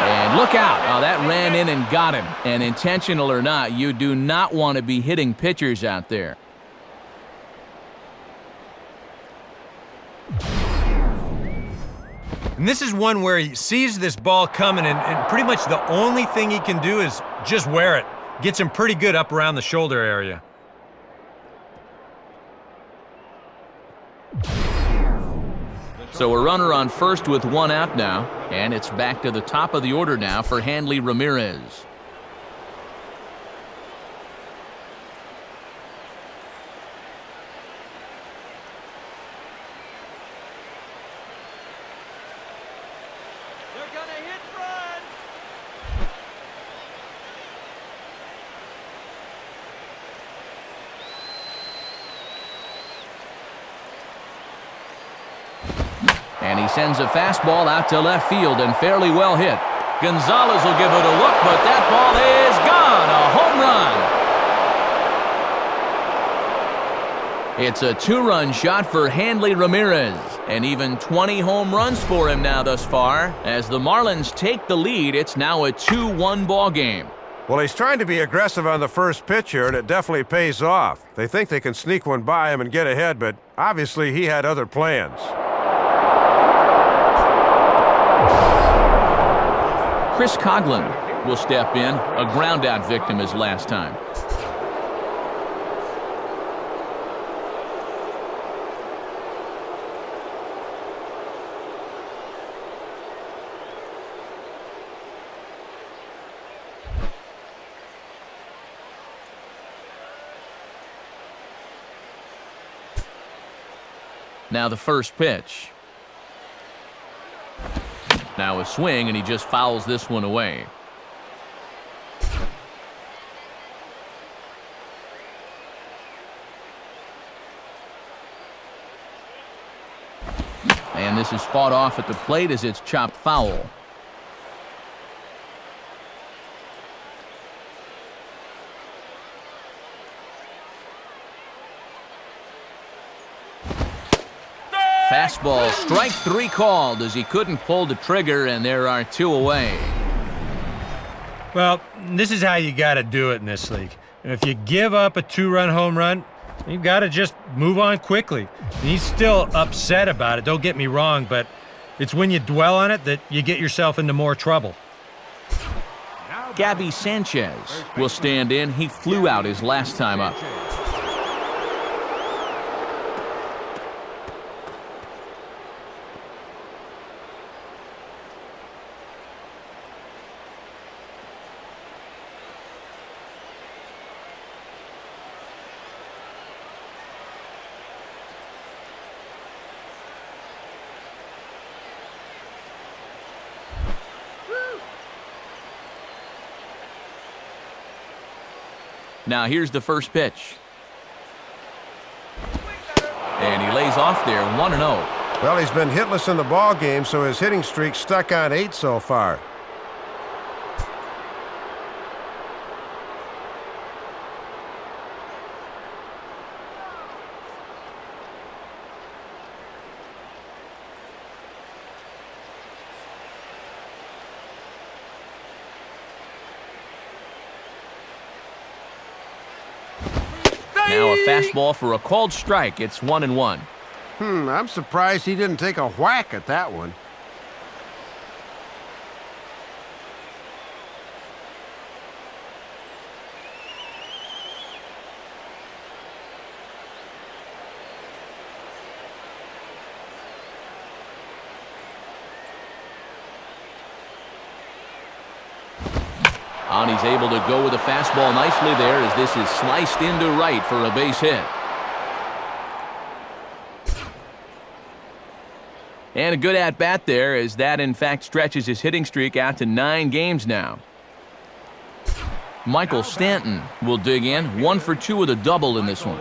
And look out. Oh, that ran in and got him. And intentional or not, you do not want to be hitting pitchers out there. And this is one where he sees this ball coming, and pretty much the only thing he can do is just wear it. Gets him pretty good up around the shoulder area. So a runner on first with 1 out now, and it's back to the top of the order now for Hanley Ramirez. They're gonna hit front. And he sends a fastball out to left field and fairly well hit. Gonzalez will give it a look, but that ball is gone. A home run. It's a 2-run shot for Hanley Ramirez, and even 20 home runs for him now thus far. As the Marlins take the lead, it's now a 2-1 ball game. Well, he's trying to be aggressive on the first pitch here, and it definitely pays off. They think they can sneak one by him and get ahead, but obviously he had other plans. Chris Coughlin will step in, a ground-out victim his last time. Now the first pitch. Now a swing, and he just fouls this one away. And this is fought off at the plate as it's chopped foul. Fastball, strike 3 called as he couldn't pull the trigger, and there are 2 away. Well, this is how you got to do it in this league. And if you give up a 2-run home run, you've got to just move on quickly. And he's still upset about it, don't get me wrong, but it's when you dwell on it that you get yourself into more trouble. Gabby Sanchez will stand in. He flew out his last time up. Now here's the first pitch. And he lays off there, 1-0. Well, he's been hitless in the ball game, so his hitting streak's stuck on 8 so far. Now a fastball for a called strike. It's 1-1. I'm surprised he didn't take a whack at that one. And he's able to go with a fastball nicely there as this is sliced into right for a base hit. And a good at-bat there as that, in fact, stretches his hitting streak out to 9 games now. Michael Stanton will dig in, 1 for 2 with a double in this one.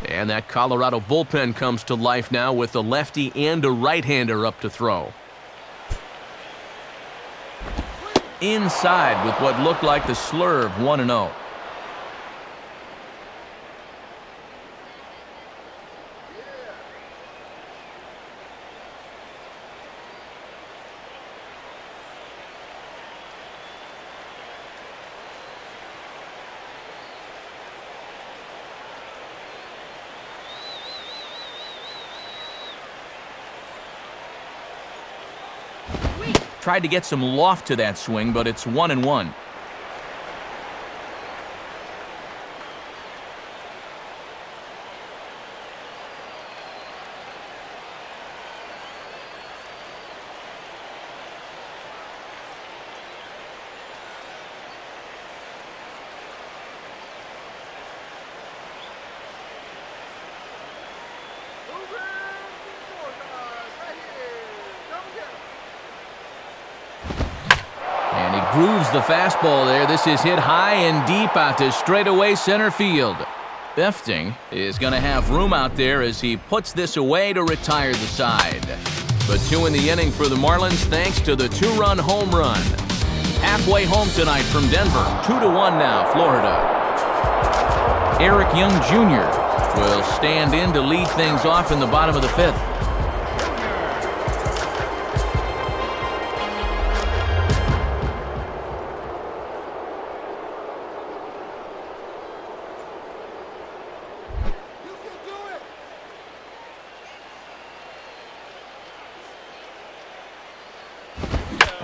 And that Colorado bullpen comes to life now with a lefty and a right-hander up to throw. Inside with what looked like the slurve, 1-0. Tried to get some loft to that swing, but it's 1-1. Grooves the fastball there. This is hit high and deep out to straightaway center field. Befting is going to have room out there as he puts this away to retire the side. But 2 in the inning for the Marlins thanks to the 2-run home run. Halfway home tonight from Denver. 2-1 now, Florida. Eric Young Jr. will stand in to lead things off in the bottom of the 5th.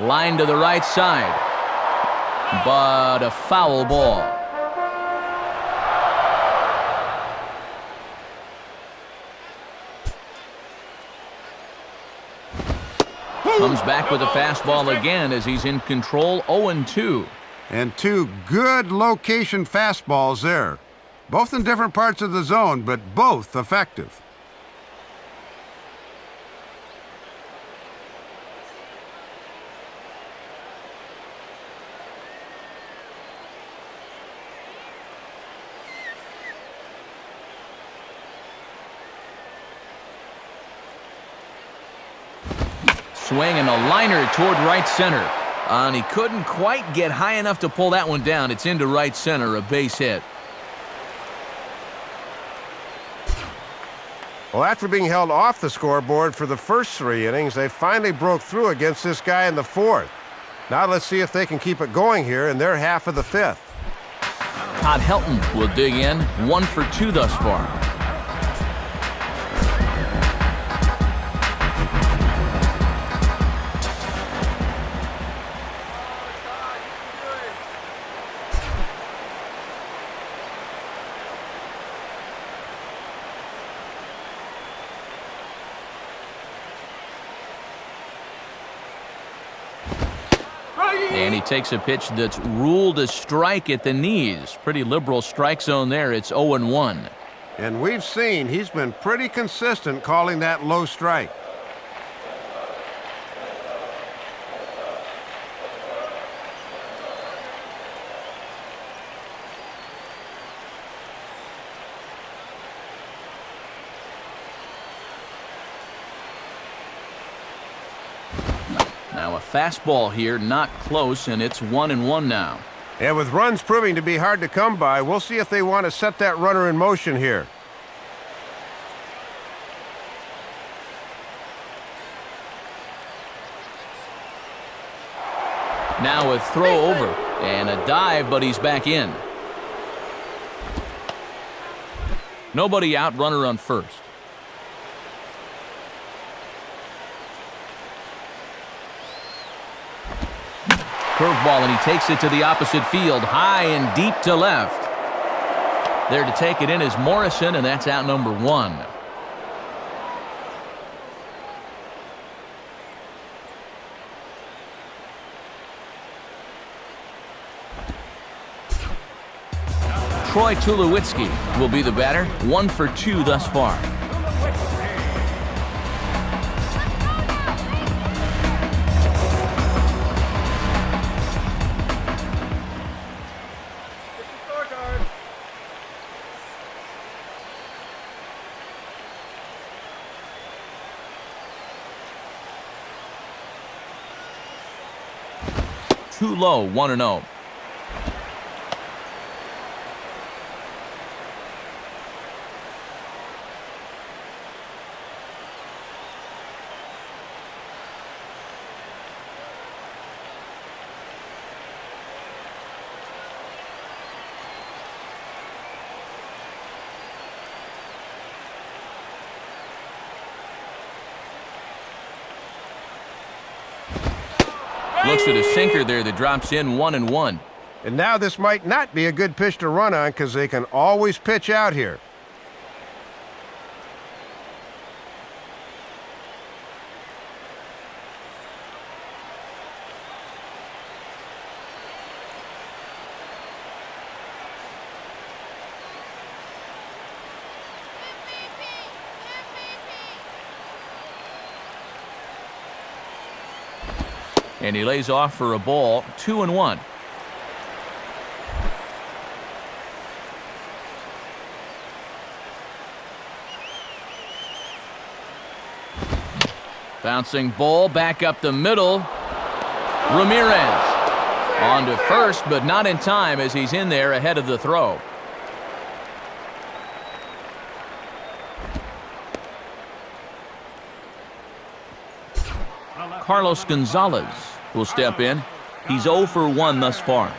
Line to the right side, but a foul ball. Comes back with a fastball again as he's in control, 0-2. And 2 good location fastballs there. Both in different parts of the zone, but both effective. Swing and a liner toward right center. And he couldn't quite get high enough to pull that one down. It's into right center, a base hit. Well, after being held off the scoreboard for the first 3 innings, they finally broke through against this guy in the 4th. Now let's see if they can keep it going here in their half of the 5th. Todd Helton will dig in, 1 for 2 thus far. And he takes a pitch that's ruled a strike at the knees. Pretty liberal strike zone there. It's 0-1. And we've seen he's been pretty consistent calling that low strike. Now a fastball here, not close, and it's 1-1 now. And with runs proving to be hard to come by, we'll see if they want to set that runner in motion here. Now a throw over and a dive, but he's back in. Nobody out, runner on first. Curveball, and he takes it to the opposite field, high and deep to left. There to take it in is Morrison, and that's out number 1. Troy Tulowitzki will be the batter, 1 for 2 thus far. Scorecard. Too low, 1-0. Looks at a sinker there that drops in 1-1. And now this might not be a good pitch to run on because they can always pitch out here. And he lays off for a ball, 2-1. Bouncing ball back up the middle. Ramirez on to first, but not in time as he's in there ahead of the throw. Carlos Gonzalez will step in. He's 0 for 1 thus far.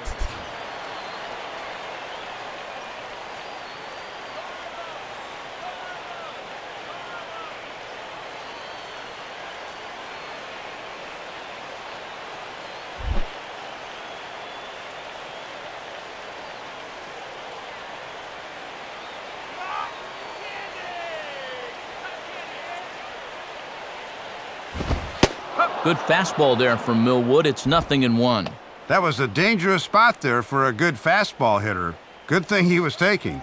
Good fastball there from Millwood. It's 0-1. That was a dangerous spot there for a good fastball hitter. Good thing he was taking.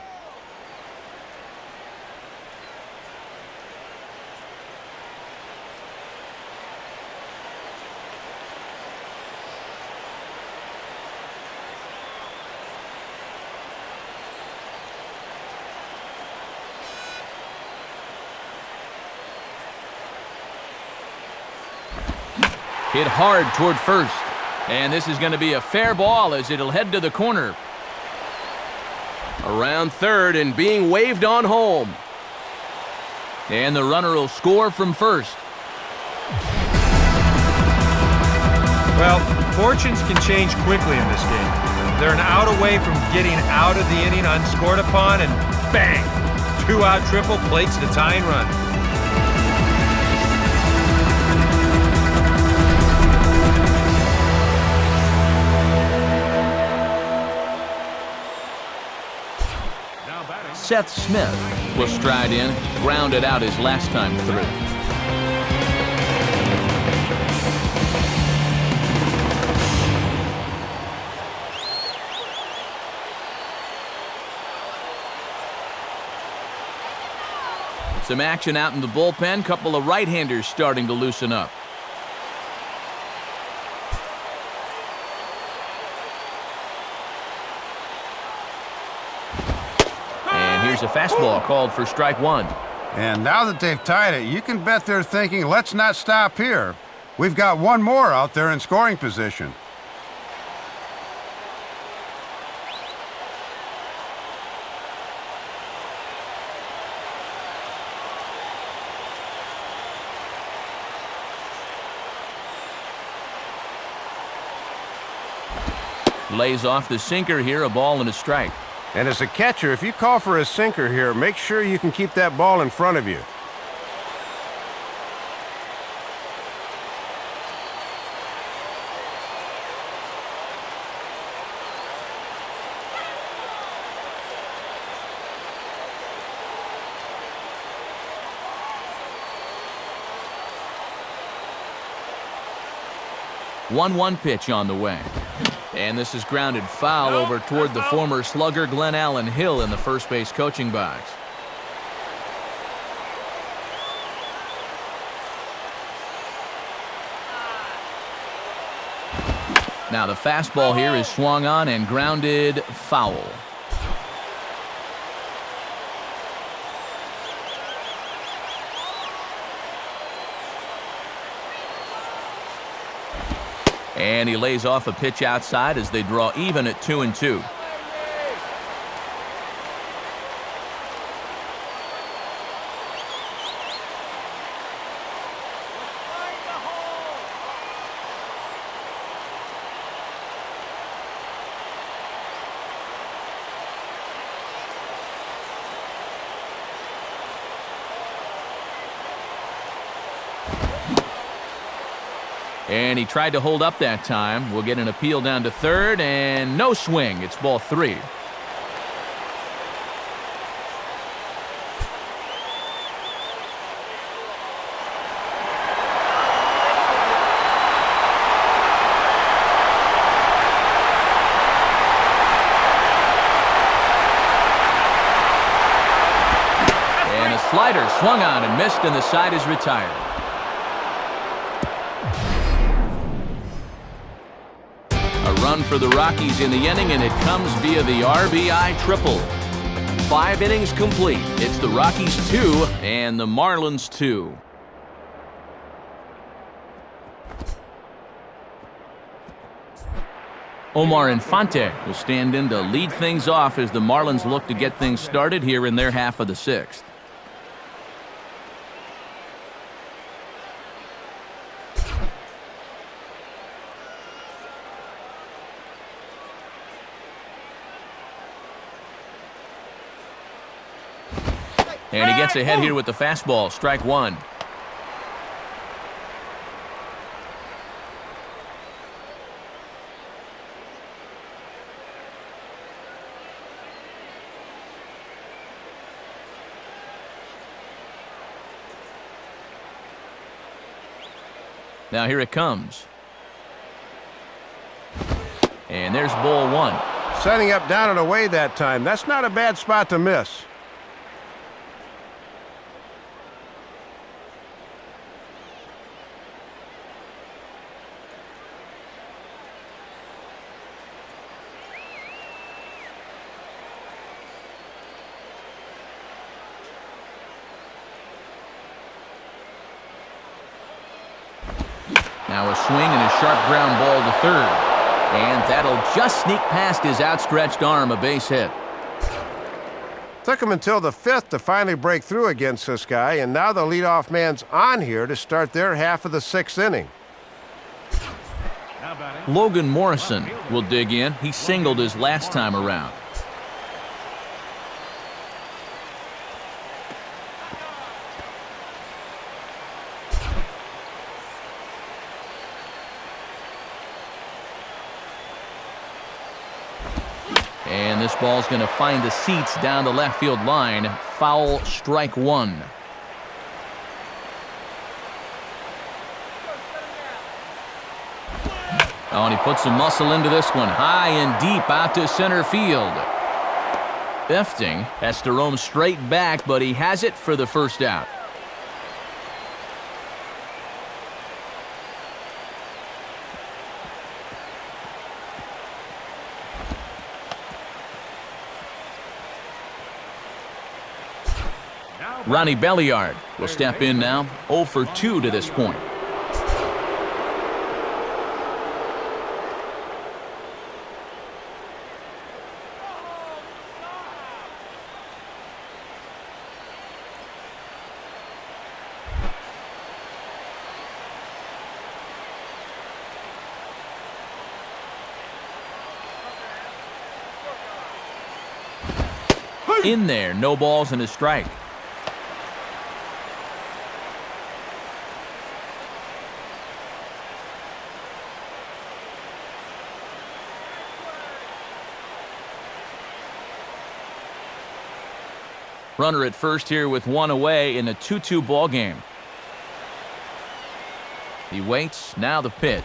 Hit hard toward first. And this is going to be a fair ball as it'll head to the corner. Around third and being waved on home. And the runner will score from first. Well, fortunes can change quickly in this game. They're an out away from getting out of the inning unscored upon, and bang! 2-out triple plates the tying run. Seth Smith will stride in, grounded out his last time through. Some action out in the bullpen. Couple of right-handers starting to loosen up. Here's a fastball called for strike 1. And now that they've tied it, you can bet they're thinking, let's not stop here. We've got one more out there in scoring position. Lays off the sinker here, a ball and a strike. And as a catcher, if you call for a sinker here, make sure you can keep that ball in front of you. One pitch on the way. And this is grounded foul over toward the former slugger Glenn Allen Hill in the first base coaching box. Now the fastball here is swung on and grounded foul. And he lays off a pitch outside as they draw even at 2-2. And he tried to hold up that time. We'll get an appeal down to third, and no swing. It's ball 3. And a slider swung on and missed, and the side is retired. Run for the Rockies in the inning, and it comes via the RBI triple. 5 innings complete. It's the Rockies 2 and the Marlins 2. Omar Infante will stand in to lead things off as the Marlins look to get things started here in their half of the 6th. And he gets ahead here with the fastball, strike 1. Now here it comes. And there's ball 1. Setting up down and away that time. That's not a bad spot to miss. Now a swing and a sharp ground ball to third. And that'll just sneak past his outstretched arm, a base hit. Took him until the 5th to finally break through against this guy, and now the leadoff man's on here to start their half of the 6th inning. Logan Morrison will dig in. He singled his last time around. And this ball's going to find the seats down the left field line. Foul, strike 1. Oh, and he puts some muscle into this one. High and deep out to center field. Efting has to roam straight back, but he has it for the first out. Ronnie Belliard will step in now, 0 for 2 to this point. In there, no balls and a strike. Runner at first here with one away in a 2-2 ball game. He waits, now the pitch.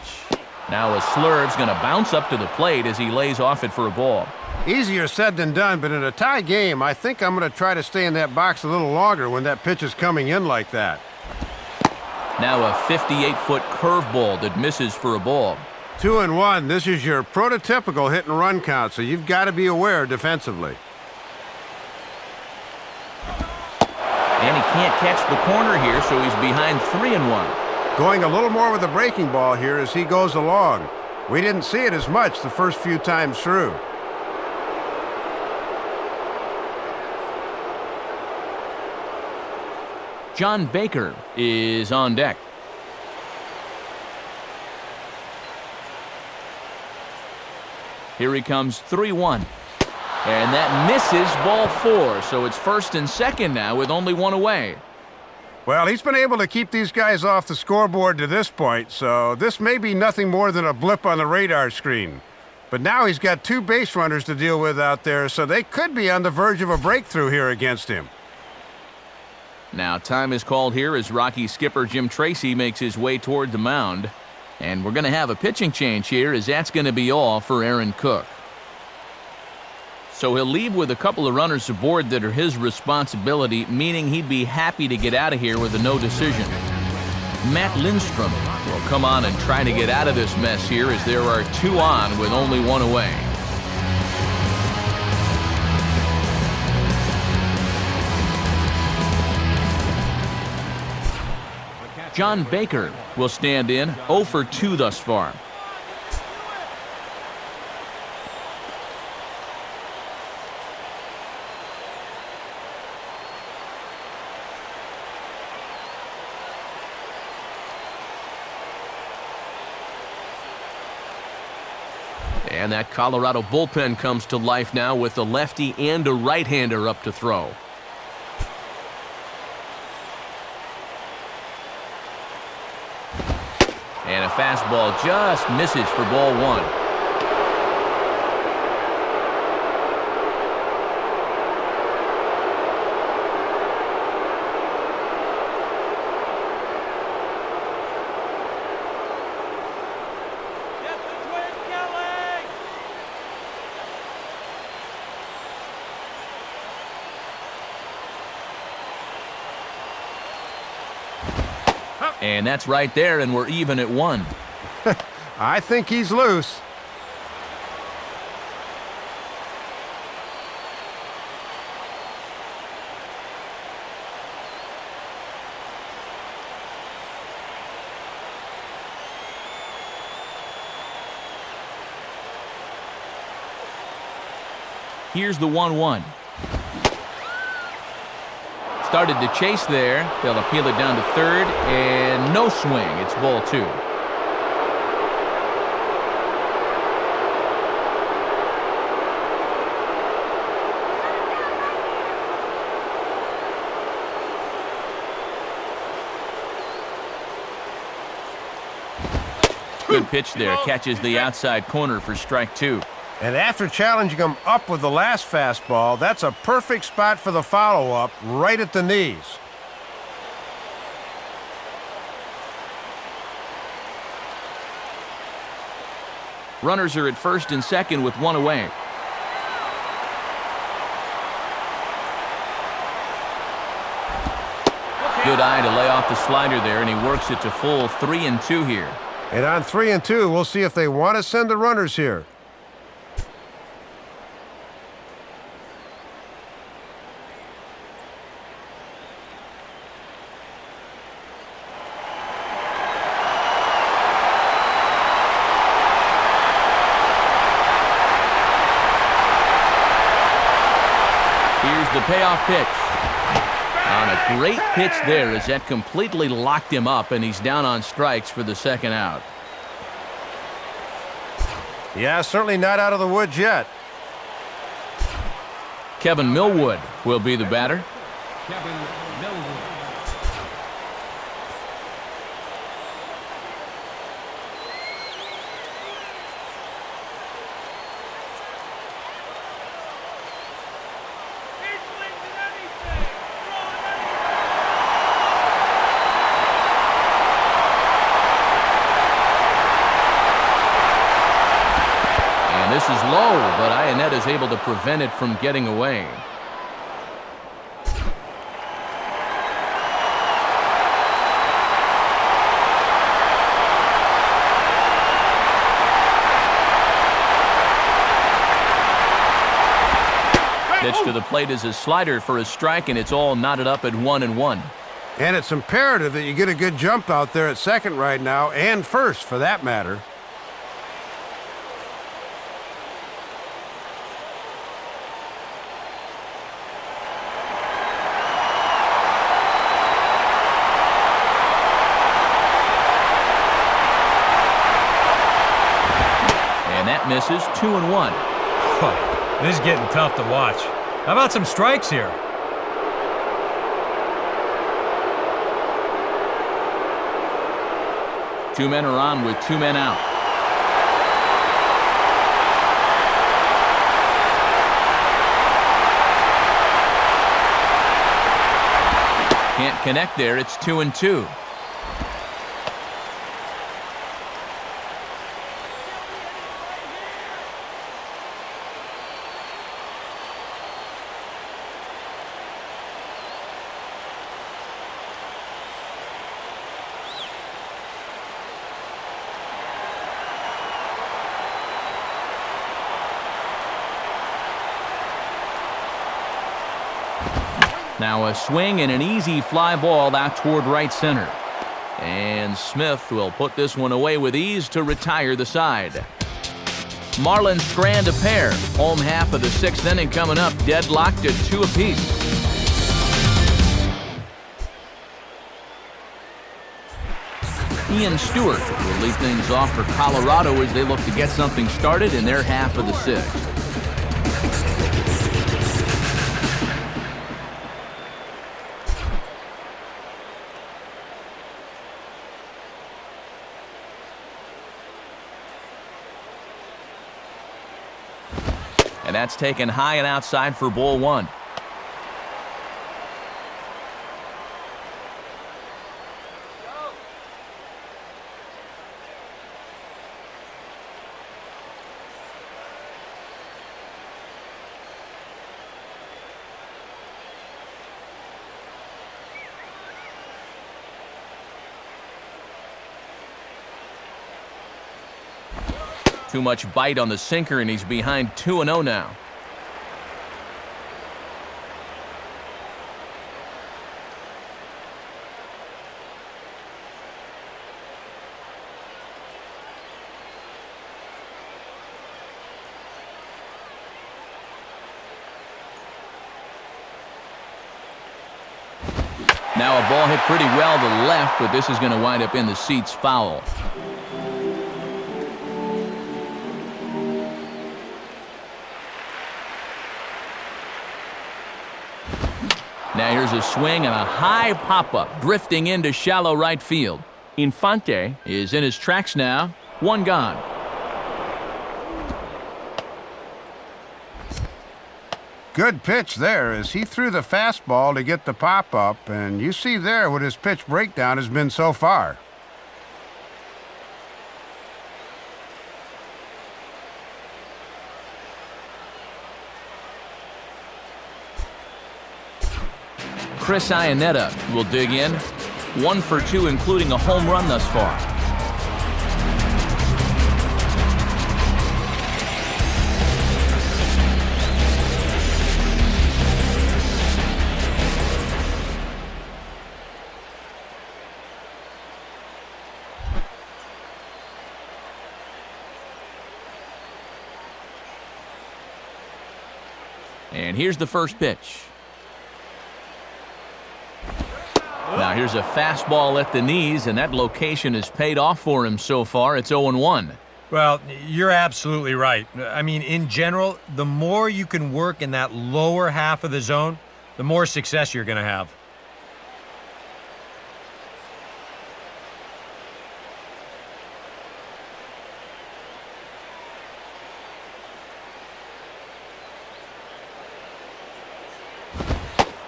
Now a slurve's going to bounce up to the plate as he lays off it for a ball. Easier said than done, but in a tie game, I think I'm going to try to stay in that box a little longer when that pitch is coming in like that. Now a 58-foot curveball that misses for a ball. 2-1. This is your prototypical hit and run count, so you've got to be aware defensively. And he can't catch the corner here, so he's behind 3-1. Going a little more with the breaking ball here as he goes along. We didn't see it as much the first few times through. John Baker is on deck. Here he comes, 3-1. And that misses, ball 4, so it's first and second now with only one away. Well, he's been able to keep these guys off the scoreboard to this point, so this may be nothing more than a blip on the radar screen. But now he's got 2 base runners to deal with out there, so they could be on the verge of a breakthrough here against him. Now time is called here as Rockies skipper Jim Tracy makes his way toward the mound. And we're going to have a pitching change here as that's going to be all for Aaron Cook. So he'll leave with a couple of runners aboard that are his responsibility, meaning he'd be happy to get out of here with a no decision. Matt Lindstrom will come on and try to get out of this mess here as there are 2 on with only 1 away. John Baker will stand in, 0 for 2 thus far. And that Colorado bullpen comes to life now with a lefty and a right-hander up to throw. And a fastball just misses for ball 1. And that's right there, and we're even at 1. I think he's loose. Here's the 1-1. Started to chase there. They'll appeal it down to third, and no swing. It's ball 2. Good pitch there. Catches the outside corner for strike 2. And after challenging him up with the last fastball, that's a perfect spot for the follow-up, right at the knees. Runners are at first and second with 1 away. Good eye to lay off the slider there, and he works it to full 3-2 here. And on 3-2, we'll see if they want to send the runners here. Here's the payoff pitch. On a great pitch there as that completely locked him up, and he's down on strikes for the second out. Yeah, certainly not out of the woods yet. Kevin Millwood will be the batter. Kevin Millwood. This is low, but Ionetta is able to prevent it from getting away. Pitch to the plate is a slider for a strike, and it's all knotted up at 1-1. And it's imperative that you get a good jump out there at second right now, and first for that matter. Misses 2-1. Oh, this is getting tough to watch. How about some strikes here? Two men are on with two men out. Can't connect there. It's 2-2. Now a swing and an easy fly ball out toward right center. And Smith will put this one away with ease to retire the side. Marlins strand a pair. Home half of the sixth inning coming up, deadlocked at 2 apiece. Ian Stewart will lead things off for Colorado as they look to get something started in their half of the sixth. And that's taken high and outside for ball one. Too much bite on the sinker, and he's behind 2-0 now. Now a ball hit pretty well to left, but this is going to wind up in the seats foul. Now here's a swing and a high pop-up, drifting into shallow right field. Infante is in his tracks now. One gone. Good pitch there as he threw the fastball to get the pop-up, and you see there what his pitch breakdown has been so far. Chris Ionetta will dig in. 1 for 2, including a home run thus far. And here's the first pitch. Now here's a fastball at the knees, and that location has paid off for him so far. It's 0-1. Well, you're absolutely right. I mean, in general, the more you can work in that lower half of the zone, the more success you're going to have.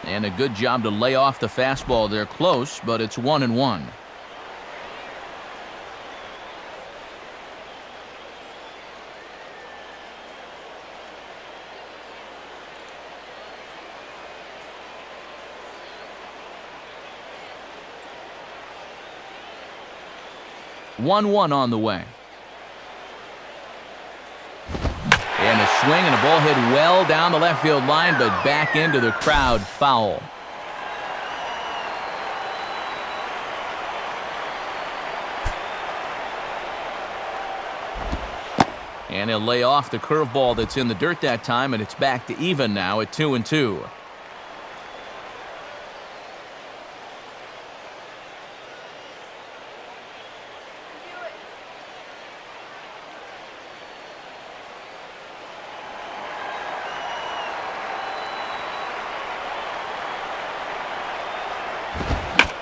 And a good job to lay off the fastball there close, but it's 1-1. One on the way. And a swing and a ball hit well down the left field line, but back into the crowd, foul. And he'll lay off the curveball that's in the dirt that time, and it's back to even now at 2-2.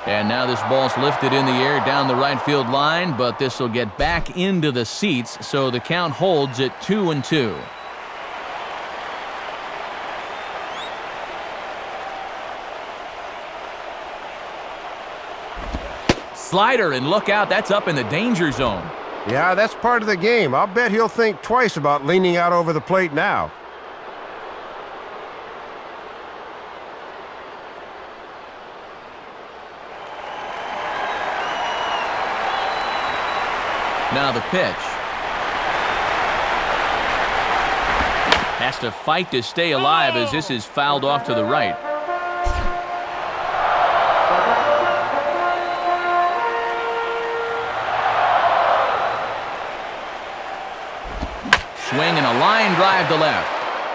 And now this ball's lifted in the air down the right field line, but this will get back into the seats, so the count holds at 2-2. Slider, and look out, that's up in the danger zone. Yeah, that's part of the game. I'll bet he'll think twice about leaning out over the plate now. Now the pitch. Has to fight to stay alive as this is fouled off to the right. Swing and a line drive to left.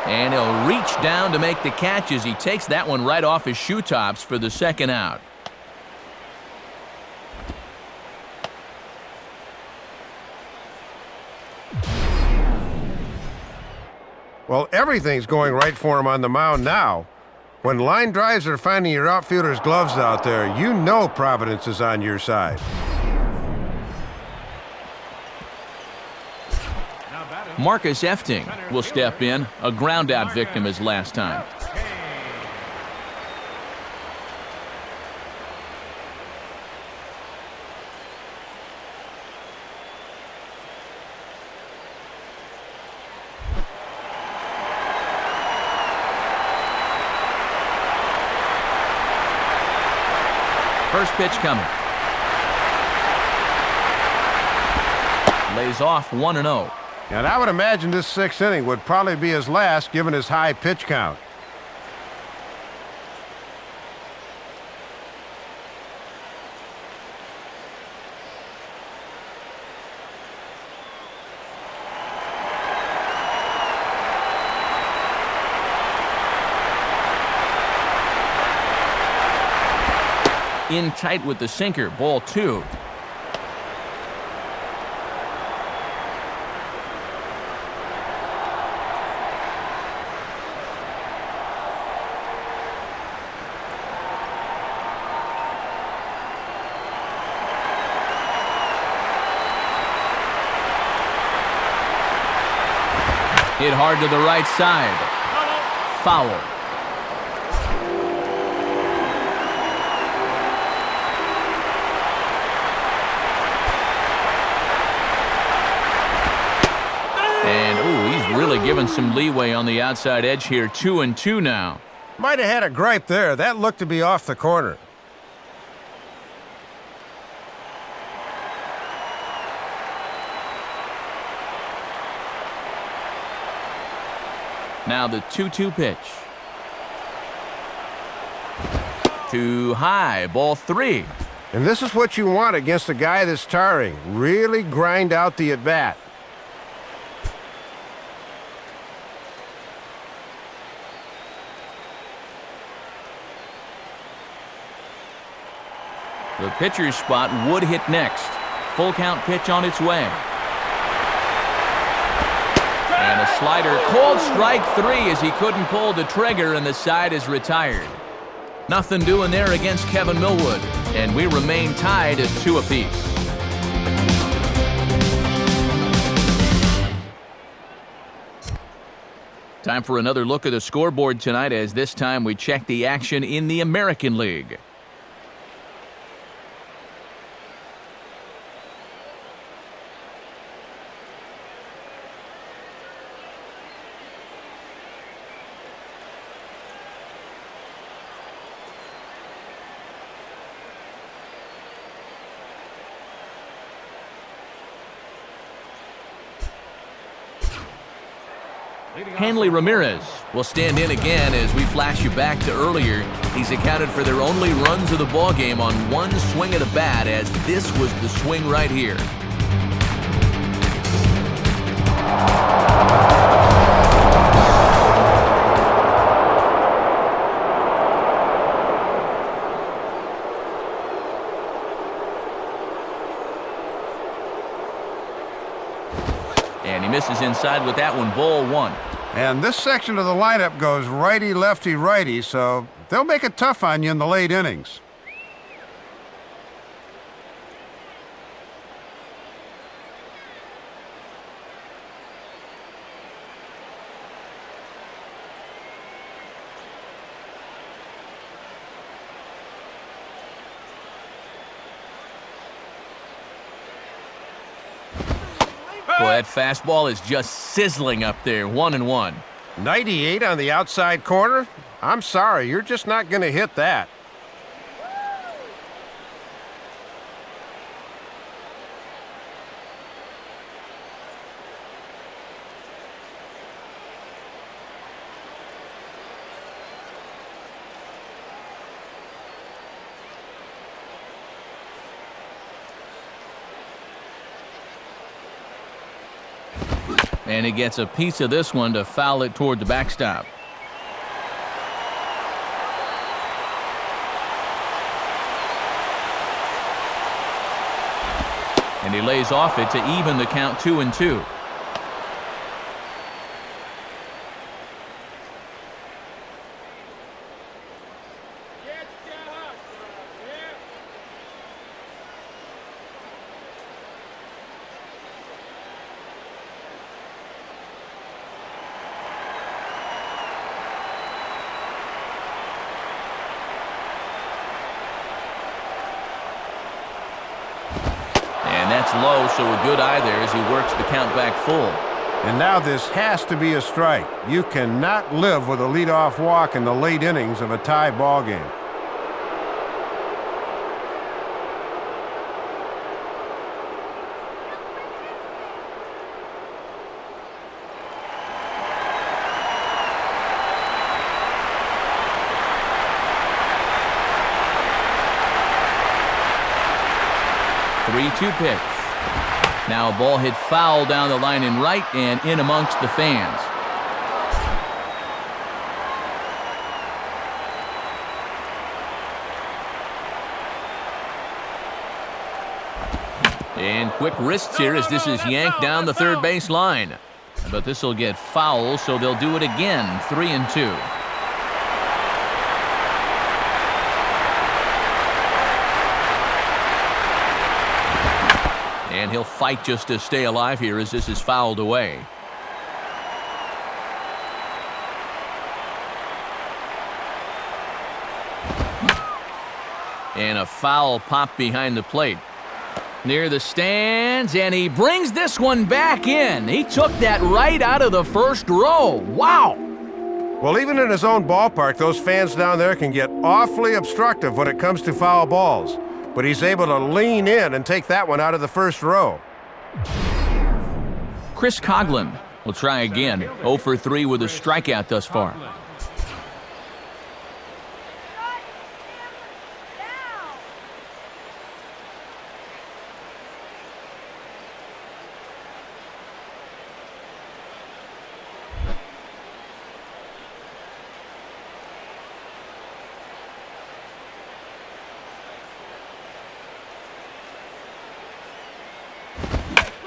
And he'll reach down to make the catch as he takes that one right off his shoe tops for the second out. Well, everything's going right for him on the mound now. When line drives are finding your outfielder's gloves out there, you know Providence is on your side. Marcus Efting will step in, a ground-out victim as last time. First pitch coming. Lays off 1-0. And I would imagine this sixth inning would probably be his last given his high pitch count. In tight with the sinker, ball 2. Hit hard to the right side. Foul. And, ooh, he's really given some leeway on the outside edge here. 2-2 now. Might have had a gripe there. That looked to be off the corner. Now the 2-2 pitch. Too high, ball 3. And this is what you want against a guy that's tiring. Really grind out the at-bat. The pitcher's spot would hit next. Full count pitch on its way. And a slider called strike 3 as he couldn't pull the trigger and the side is retired. Nothing doing there against Kevin Millwood, and we remain tied at 2 apiece. Time for another look at the scoreboard tonight, as this time we check the action in the American League. Hanley Ramirez will stand in again as we flash you back to earlier. He's accounted for their only runs of the ballgame on one swing of the bat, as this was the swing right here. And he misses inside with that one, ball 1. And this section of the lineup goes righty, lefty, righty, so they'll make it tough on you in the late innings. Boy, that fastball is just sizzling up there, 1-1. 98 on the outside corner? I'm sorry, you're just not going to hit that. And he gets a piece of this one to foul it toward the backstop. And he lays off it to even the count 2-2. That's low, so a good eye there as he works the count back full. And now this has to be a strike. You cannot live with a leadoff walk in the late innings of a tie ball game. Three-two pitch. Now a ball hit foul down the line in right and in amongst the fans. And quick wrists here as this is yanked down the third base line. But this will get foul, so they'll do it again, 3-2. And he'll fight just to stay alive here as this is fouled away. And a foul pop behind the plate. Near the stands, and he brings this one back in. He took that right out of the first row. Wow! Well, even in his own ballpark, those fans down there can get awfully obstructive when it comes to foul balls. But he's able to lean in and take that one out of the first row. Chris Coughlin will try again. 0 for 3 with a strikeout thus far.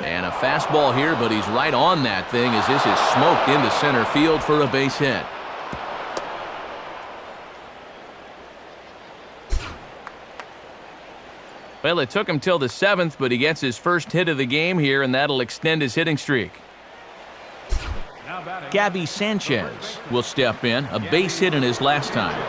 And a fastball here, but he's right on that thing as this is smoked into center field for a base hit. Well, it took him till the 7th, but he gets his first hit of the game here, and that'll extend his hitting streak. Gabby Sanchez will step in, a base hit in his last time.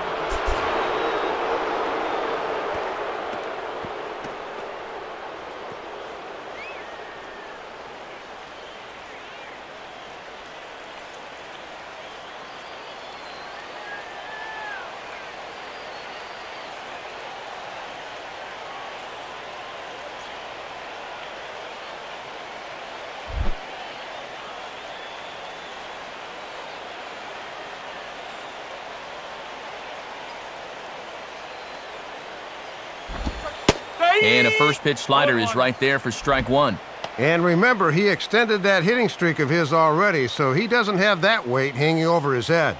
And a first pitch slider is right there for strike one. And remember, he extended that hitting streak of his already, so he doesn't have that weight hanging over his head.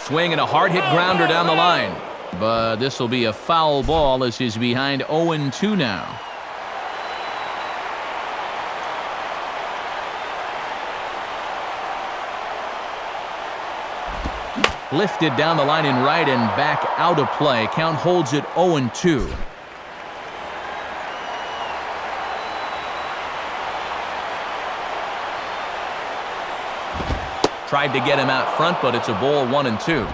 Swing and a hard hit grounder down the line. But this will be a foul ball as he's behind 0-2 now. Lifted down the line in right and back out of play. Count holds it 0-2. Tried to get him out front, but it's a ball 1-2.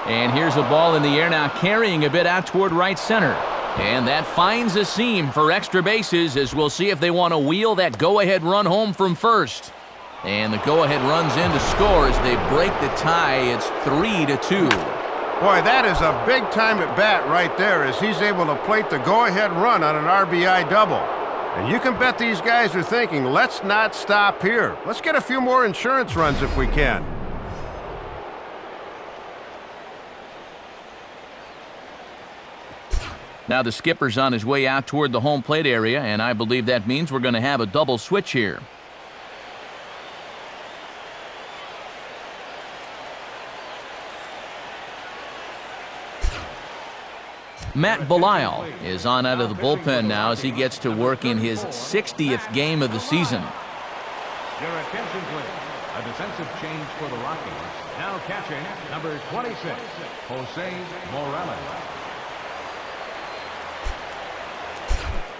And here's a ball in the air now, carrying a bit out toward right center. And that finds a seam for extra bases, as we'll see if they want to wheel that go-ahead run home from first. And the go-ahead runs in to score as they break the tie. It's 3-2. Boy, that is a big-time at-bat right there, as he's able to plate the go-ahead run on an RBI double. And you can bet these guys are thinking, let's not stop here. Let's get a few more insurance runs if we can. Now the skipper's on his way out toward the home plate area, and I believe that means we're going to have a double switch here. Matt Belisle is on out of the bullpen now as he gets to work in his 60th game of the season. Your attention, please. A defensive change for the Rockies. Now catching number 26, Jose Morales.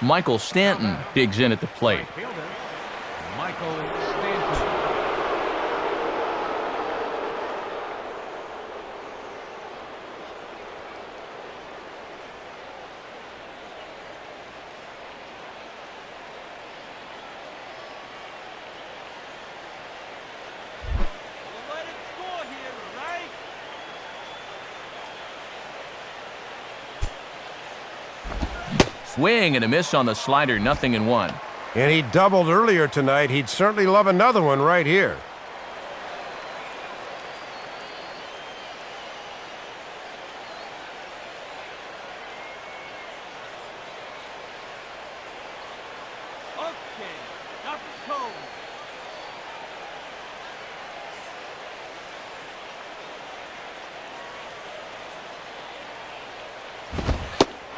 Michael Stanton digs in at the plate. Michael Stanton. Swing and a miss on the slider, 0-1. And he doubled earlier tonight. He'd certainly love another one right here.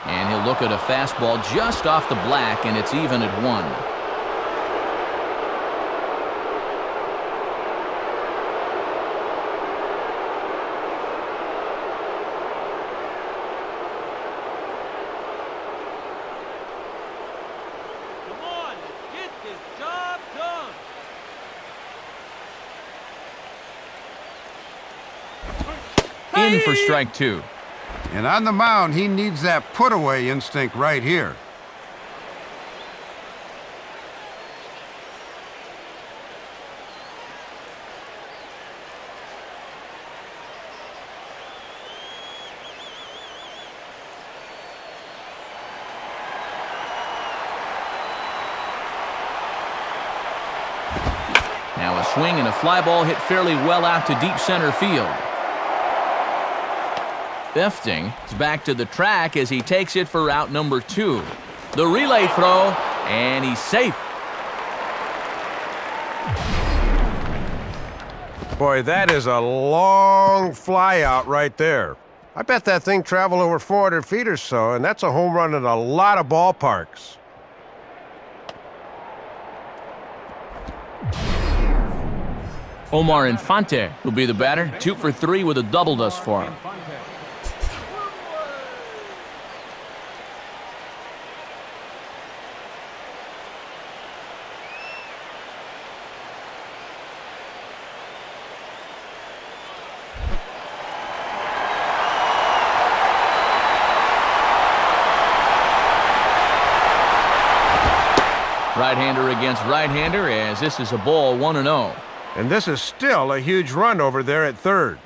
And he'll look at a fastball just off the black, and it's even at 1. In for strike two. And on the mound, he needs that put-away instinct right here. Now a swing and a fly ball hit fairly well out to deep center field. Befting is back to the track as he takes it for out number 2. The relay throw, and he's safe. Boy, that is a long fly out right there. I bet that thing traveled over 400 feet or so, and that's a home run in a lot of ballparks. Omar Infante will be the batter, 2 for 3 with a double thus far. Right-hander against right-hander, as this is a ball 1-0. And this is still a huge run over there at third.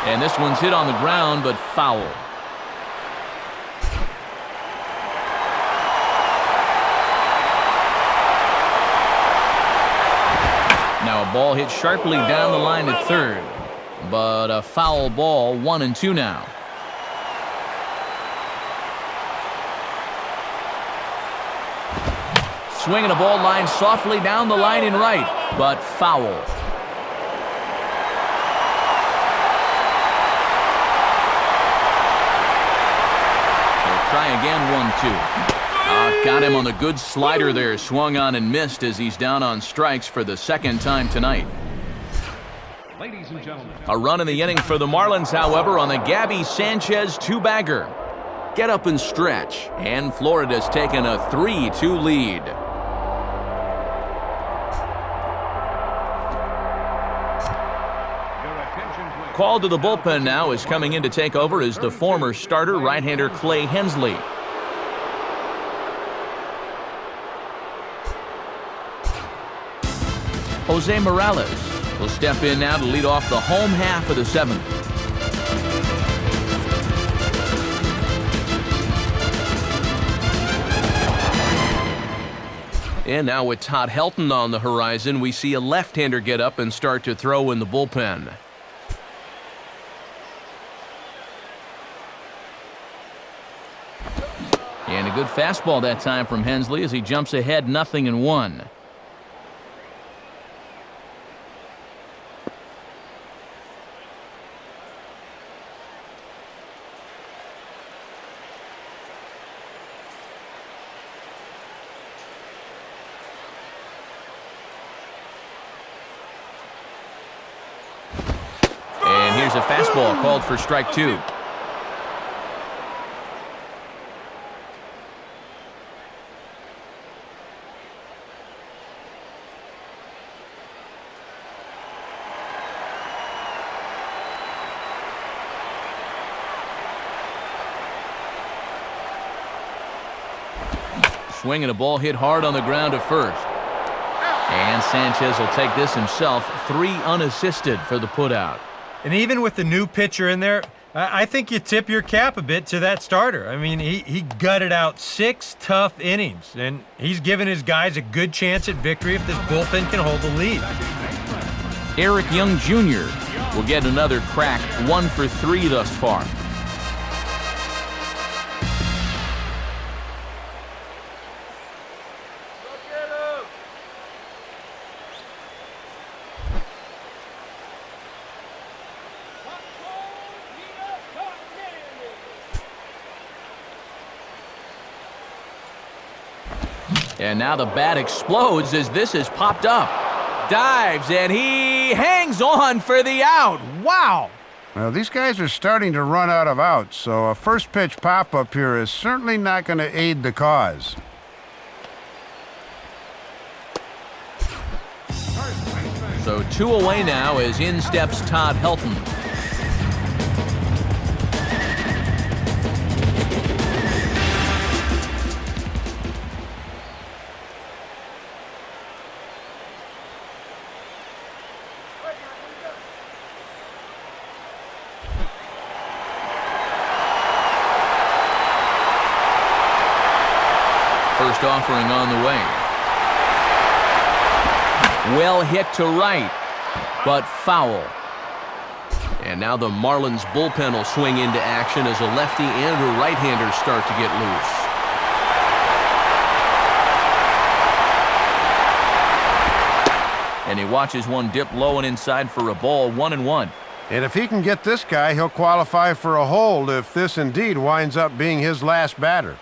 And this one's hit on the ground, but foul. Now a ball hit sharply down the line at third, but a foul ball, 1-2 now. Swinging a ball line softly down the line in right, but foul. They'll try again, 1-2. Got him on the good slider there, swung on and missed as he's down on strikes for the second time tonight. Ladies and gentlemen. A run in the inning for the Marlins, however, on the Gabby Sanchez 2-bagger. Get up and stretch, and Florida's taken a 3-2 lead. Call to the bullpen now is coming in to take over is the former starter, right-hander Clay Hensley. Jose Morales will step in now to lead off the home half of the 7th. And now with Todd Helton on the horizon, we see a left-hander get up and start to throw in the bullpen. And a good fastball that time from Hensley as he jumps ahead 0-1. A fastball called for strike 2. Swinging a ball hit hard on the ground to first. And Sanchez will take this himself, 3 unassisted for the putout. And even with the new pitcher in there, I think you tip your cap a bit to that starter. I mean, he gutted out 6 tough innings, and he's given his guys a good chance at victory if this bullpen can hold the lead. Eric Young Jr. will get another crack, 1 for 3 thus far. And now the bat explodes as this is popped up. Dives, and he hangs on for the out. Wow! Well, these guys are starting to run out of outs, so a first pitch pop-up here is certainly not going to aid the cause. So 2 away now as in steps Todd Helton. offering on the way. Well hit to right, but foul. And now the Marlins bullpen will swing into action as a lefty and a right-hander start to get loose. And he watches one dip low and inside for a ball, 1-1. And if he can get this guy, he'll qualify for a hold if this indeed winds up being his last batter.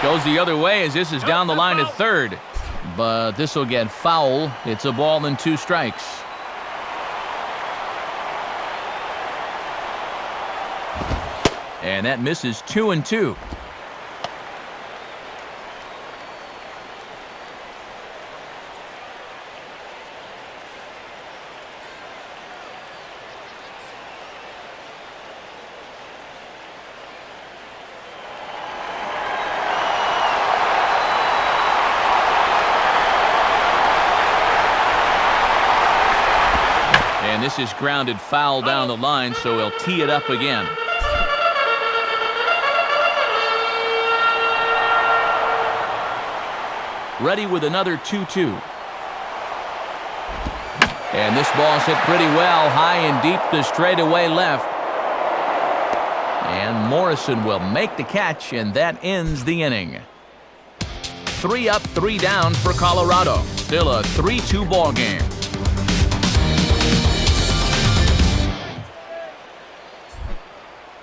Goes the other way as this is down the line at third. But this will get foul. It's a ball and 2 strikes. And that misses 2-2. And this is grounded foul down the line, so he'll tee it up again. Ready with another 2-2. And this ball's hit pretty well, high and deep to straightaway left. And Morrison will make the catch, and that ends the inning. 3 up, 3 down for Colorado. Still a 3-2 ball game.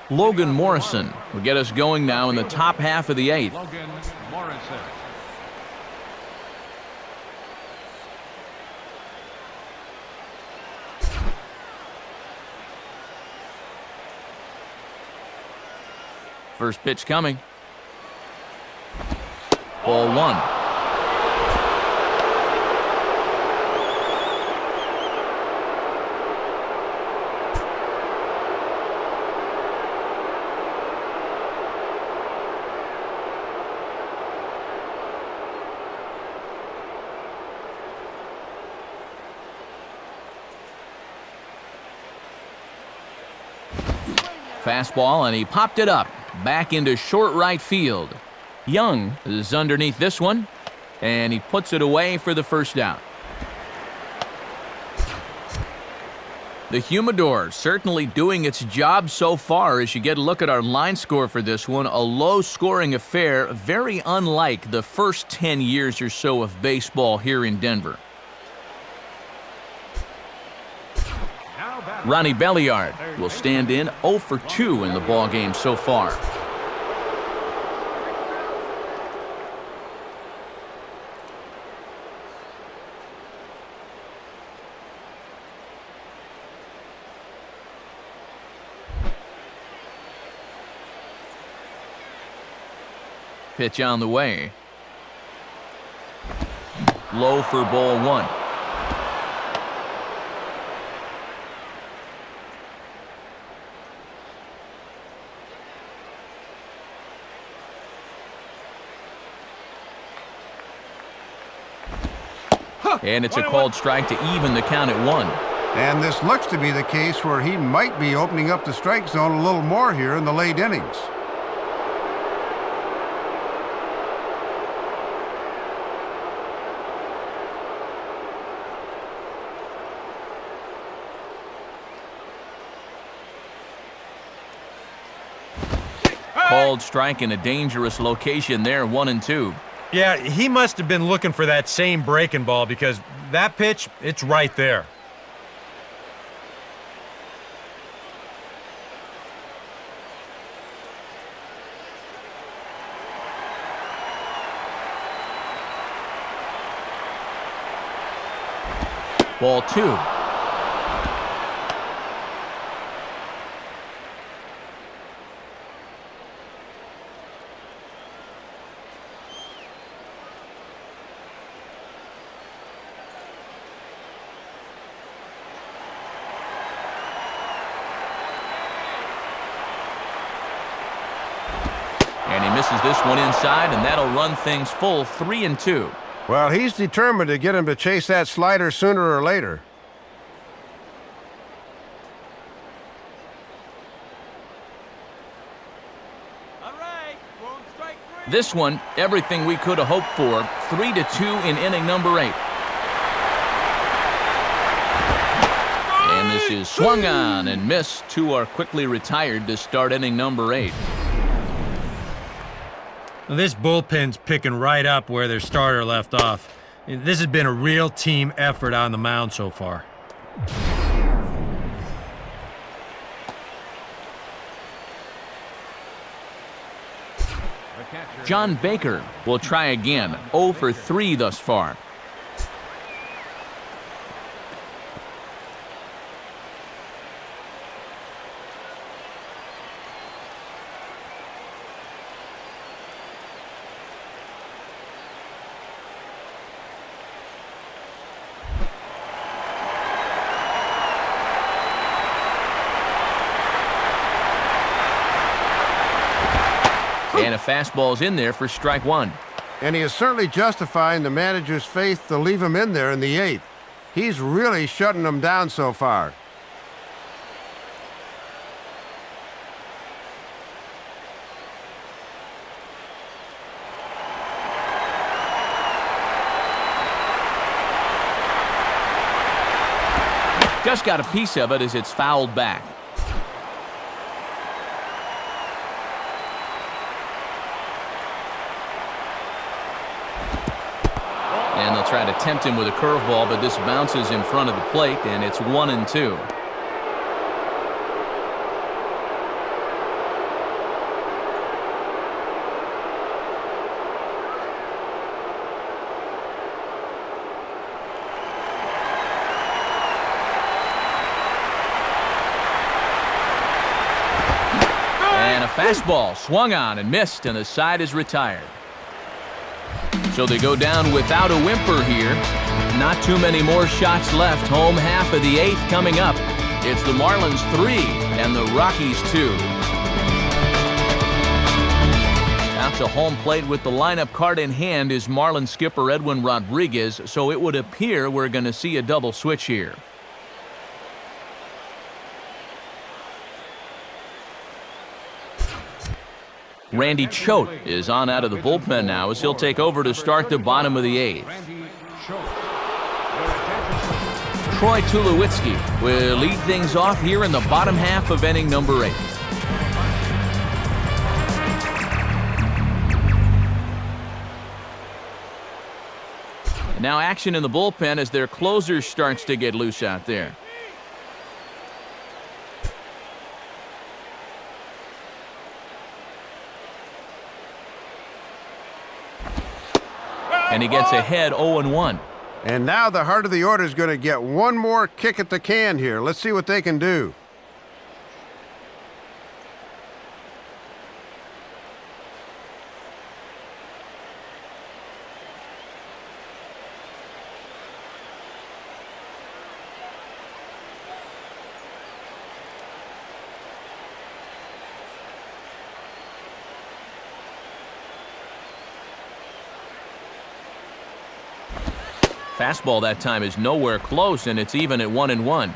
Logan Morrison will get us going now in the top half of the 8th. Logan Morrison. First pitch coming. Ball 1. Fastball, and he popped it up. Back into short right field. Young is underneath this one, and he puts it away for the first down. The Humidor certainly doing its job so far as you get a look at our line score for this one. A low-scoring affair, very unlike the first 10 years or so of baseball here in Denver. Ronnie Belliard will stand in 0 for 2 in the ballgame so far. Pitch on the way. Low for ball 1. And it's a called strike to even the count at 1. And this looks to be the case where he might be opening up the strike zone a little more here in the late innings. Called strike in a dangerous location there, 1-2. Yeah, he must have been looking for that same breaking ball because that pitch, it's right there. Ball 2. bounces this one inside, and that'll run things full 3-2. Well, he's determined to get him to chase that slider sooner or later. This one, everything we could have hoped for, 3-2 in inning number 8. And this is swung on and missed. Two are quickly retired to start inning number 8. Well, this bullpen's picking right up where their starter left off. This has been a real team effort on the mound so far. John Baker will try again, 0 for 3 thus far. And a fastball's in there for strike 1. And he is certainly justifying the manager's faith to leave him in there in the 8th. He's really shutting them down so far. Just got a piece of it as it's fouled back. And they'll try to tempt him with a curveball, but this bounces in front of the plate, and it's 1-2. And a fastball swung on and missed, and the side is retired. So they go down without a whimper here. Not too many more shots left. Home half of the 8th coming up. It's the Marlins 3 and the Rockies 2. Out to home plate with the lineup card in hand is Marlins skipper Edwin Rodriguez, so it would appear we're going to see a double switch here. Randy Choate is on out of the bullpen now as he'll take over to start the bottom of the 8th. Troy Tulowitzki will lead things off here in the bottom half of inning number 8. And now action in the bullpen as their closer starts to get loose out there. And he gets ahead 0-1. And now the heart of the order is going to get one more kick at the can here. Let's see what they can do. Fastball that time is nowhere close, and it's even at 1-1.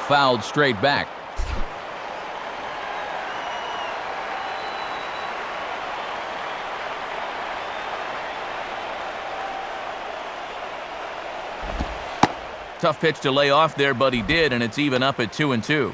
Fouled straight back. Tough pitch to lay off there, but he did, and it's even up at 2-2.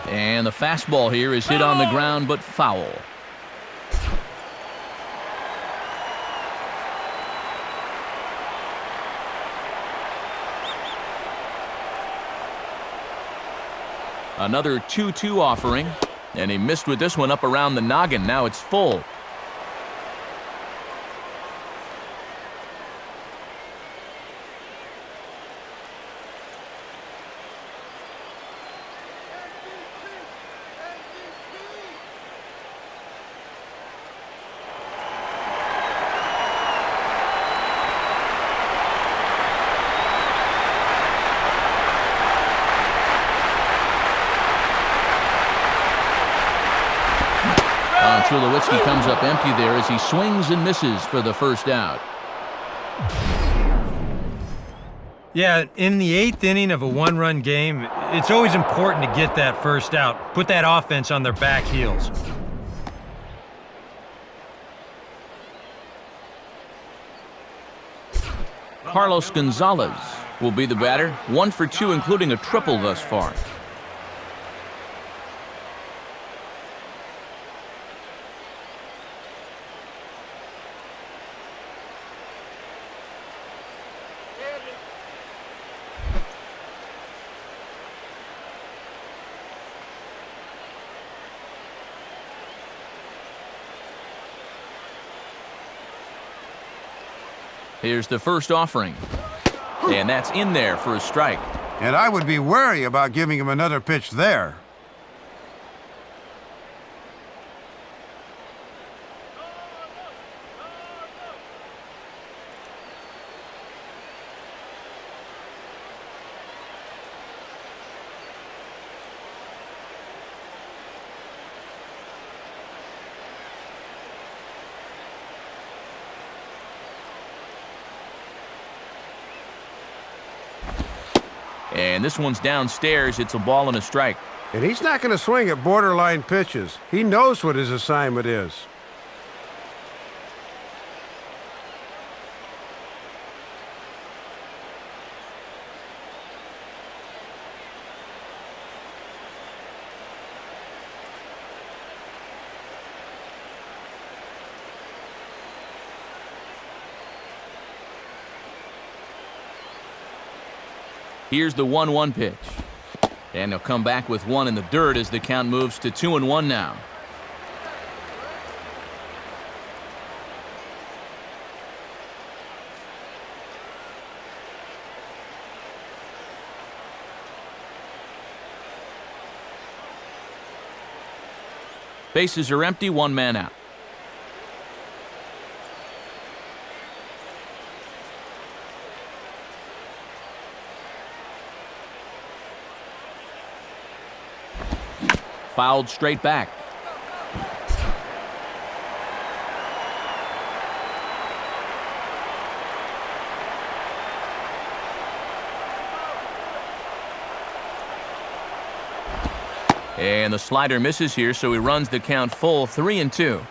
And the fastball here is hit on the ground, but foul. Another 2-2 offering, and he missed with this one up around the noggin. Now it's full. Tulowitzki comes up empty there as he swings and misses for the first out. Yeah, in the 8th inning of a one-run game, it's always important to get that first out. Put that offense on their back heels. Carlos Gonzalez will be the batter. 1 for 2, including a triple thus far. Here's the first offering, and that's in there for a strike. And I would be wary about giving him another pitch there. And this one's downstairs. It's a ball and a strike. And he's not going to swing at borderline pitches. He knows what his assignment is. Here's the 1-1 pitch. And they'll come back with one in the dirt as the count moves to 2-1 now. Bases are empty, 1 man out. Fouled straight back. And the slider misses here, so he runs the count full, 3-2.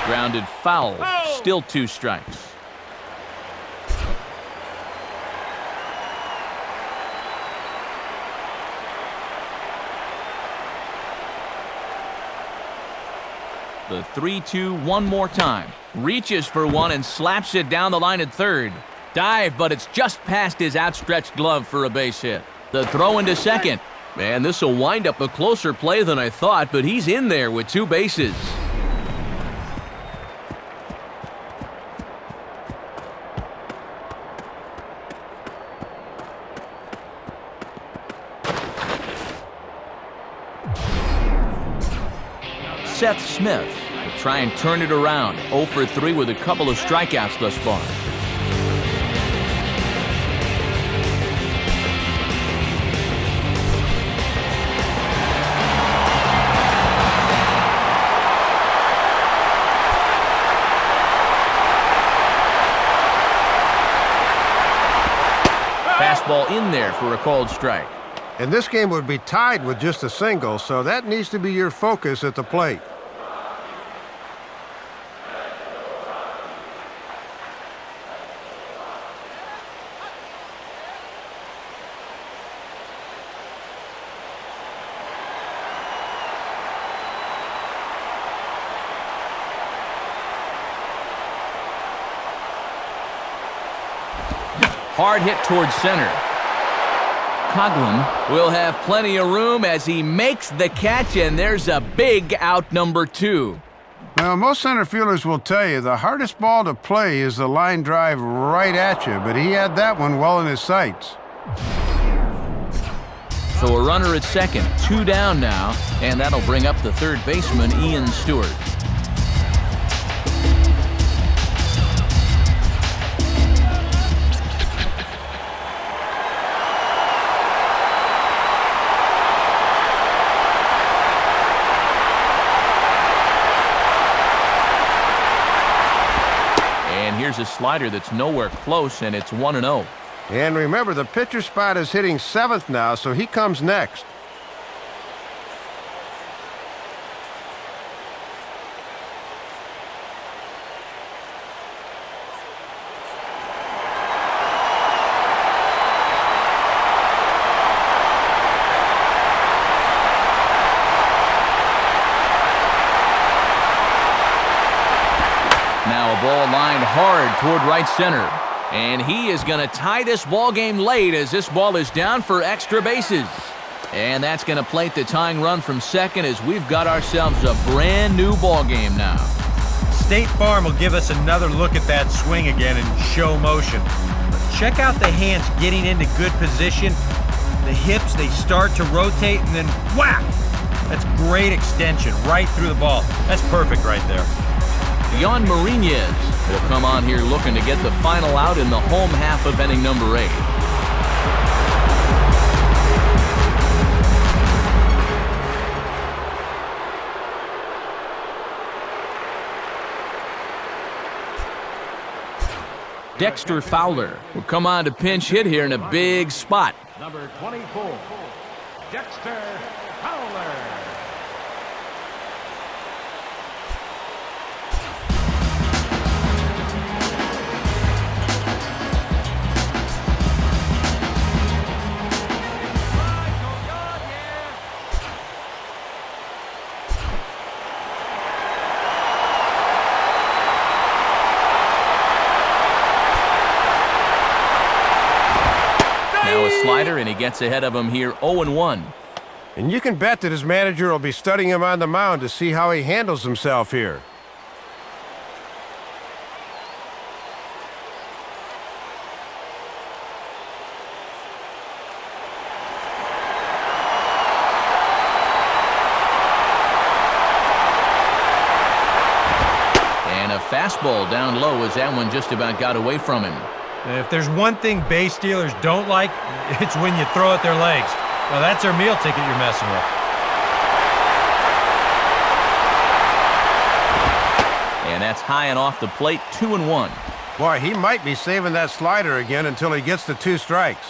Grounded foul, still 2 strikes. The 3-2 one more time. Reaches for one and slaps it down the line at third. Dive, but it's just past his outstretched glove for a base hit. The throw into second. Man, this will wind up a closer play than I thought, but he's in there with 2 bases. Seth Smith will try and turn it around. 0 for 3 with a couple of strikeouts thus far. in there for a called strike. And this game would be tied with just a single, so that needs to be your focus at the plate. Hard hit towards center. Coughlin will have plenty of room as he makes the catch, and there's a big out number 2. Well, most center fielders will tell you the hardest ball to play is the line drive right at you, but he had that one well in his sights. So a runner at second, 2 down now, and that'll bring up the third baseman, Ian Stewart. Here's a slider that's nowhere close, and it's 1-0. And remember, the pitcher spot is hitting 7th now, so he comes next. Now a ball lined hard toward right center. And he is going to tie this ball game late as this ball is down for extra bases. And that's going to plate the tying run from second as we've got ourselves a brand new ball game now. State Farm will give us another look at that swing again in show motion. Check out the hands getting into good position. The hips, they start to rotate, and then whack! That's great extension right through the ball. That's perfect right there. Yon Marinez will come on here looking to get the final out in the home half of inning number 8. Dexter Fowler will come on to pinch hit here in a big spot. Number 24, Dexter Fowler. Slider, and he gets ahead of him here 0-1. And you can bet that his manager will be studying him on the mound to see how he handles himself here. And a fastball down low as that one just about got away from him. If there's one thing base stealers don't like, it's when you throw at their legs. Well, that's their meal ticket you're messing with. And that's high and off the plate, 2-1. Boy, he might be saving that slider again until he gets the 2 strikes.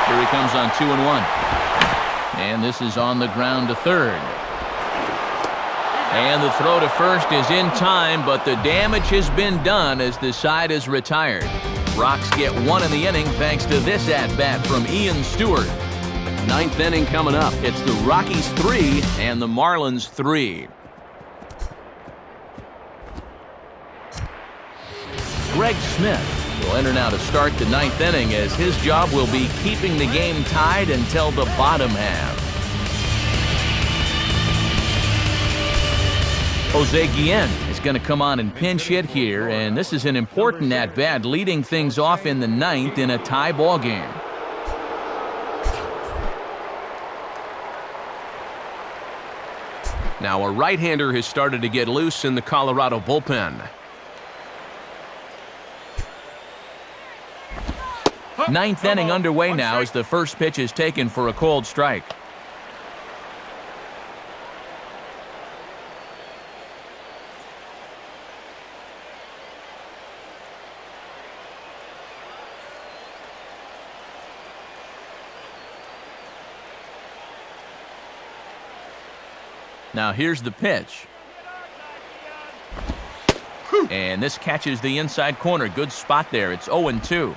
Here he comes on 2-1. And this is on the ground to third. And the throw to first is in time, but the damage has been done as the side is retired. Rocks get 1 in the inning thanks to this at-bat from Ian Stewart. 9th inning coming up. It's the Rockies 3 and the Marlins 3. Greg Smith will enter now to start the 9th inning as his job will be keeping the game tied until the bottom half. Jose Guillen is going to come on and pinch hit here, and this is an important at-bat leading things off in the 9th in a tie ball game. Now a right-hander has started to get loose in the Colorado bullpen. Ninth inning underway now as the first pitch is taken for a called strike. Now here's the pitch. And this catches the inside corner. Good spot there. It's 0-2.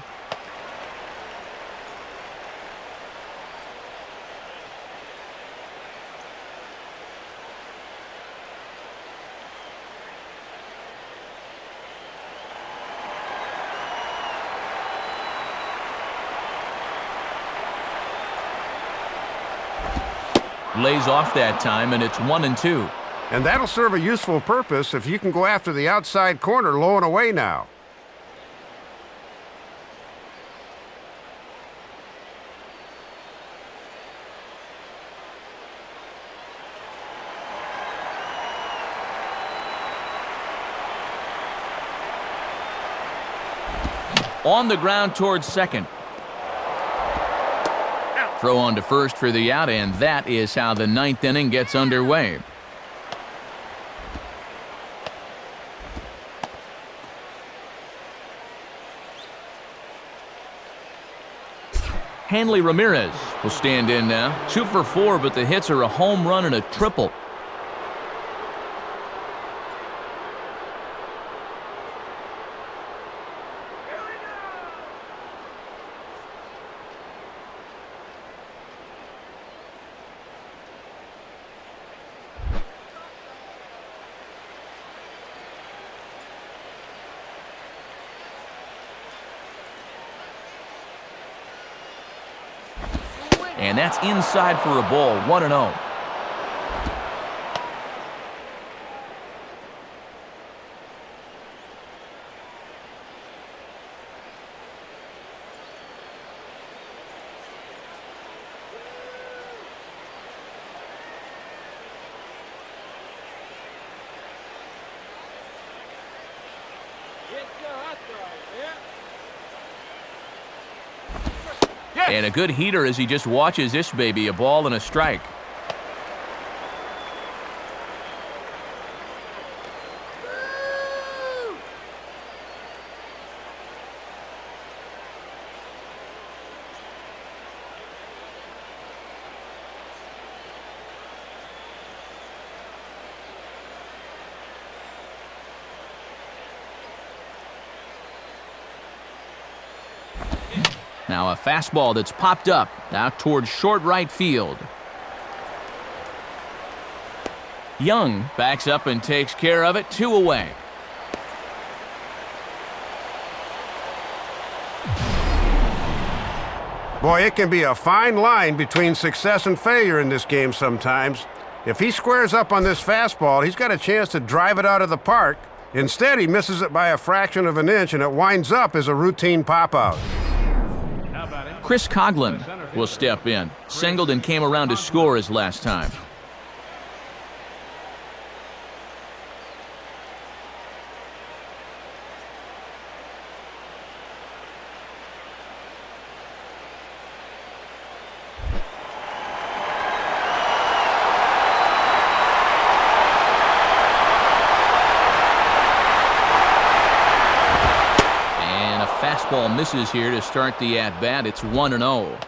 Lays off that time, and it's 1-2. And that'll serve a useful purpose if you can go after the outside corner low and away now. On the ground towards second. Throw on to first for the out, and that is how the ninth inning gets underway. Hanley Ramirez will stand in now. 2 for 4, but the hits are a home run and a triple. And that's inside for a ball, 1-0. And a good heater as he just watches this baby, a ball and a strike. Now a fastball that's popped up out towards short right field. Young backs up and takes care of it, 2 away. Boy, it can be a fine line between success and failure in this game sometimes. If he squares up on this fastball, he's got a chance to drive it out of the park. Instead, he misses it by a fraction of an inch, and it winds up as a routine pop-out. Chris Coughlin will step in. Singled and came around to score his last time. Fastball misses here to start the at-bat. It's 1-0.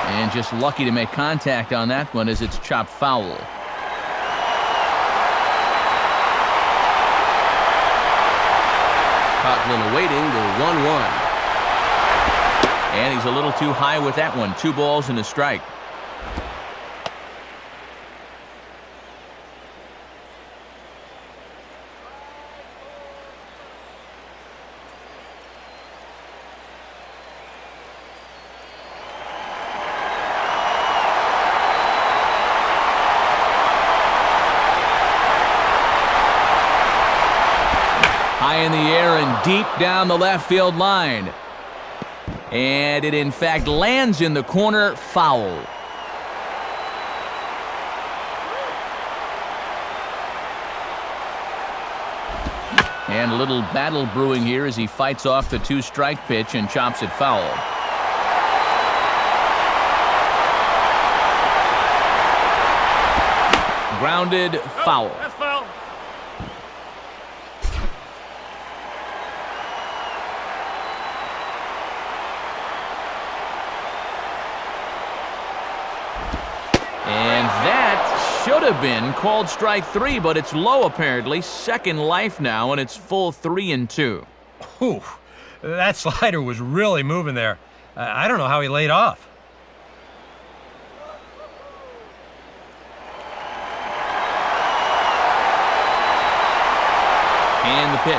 And just lucky to make contact on that one as it's chopped foul. Coughlin awaiting the 1-1. And he's a little too high with that one. 2 balls and a strike. High in the air and deep down the left field line. And it, in fact, lands in the corner, foul. And a little battle brewing here as he fights off the two-strike pitch and chops it foul. Grounded, foul. That's foul. And that should have been called strike 3, but it's low apparently. Second life now, and it's full 3-2. Whew, that slider was really moving there. I don't know how he laid off. And the pitch.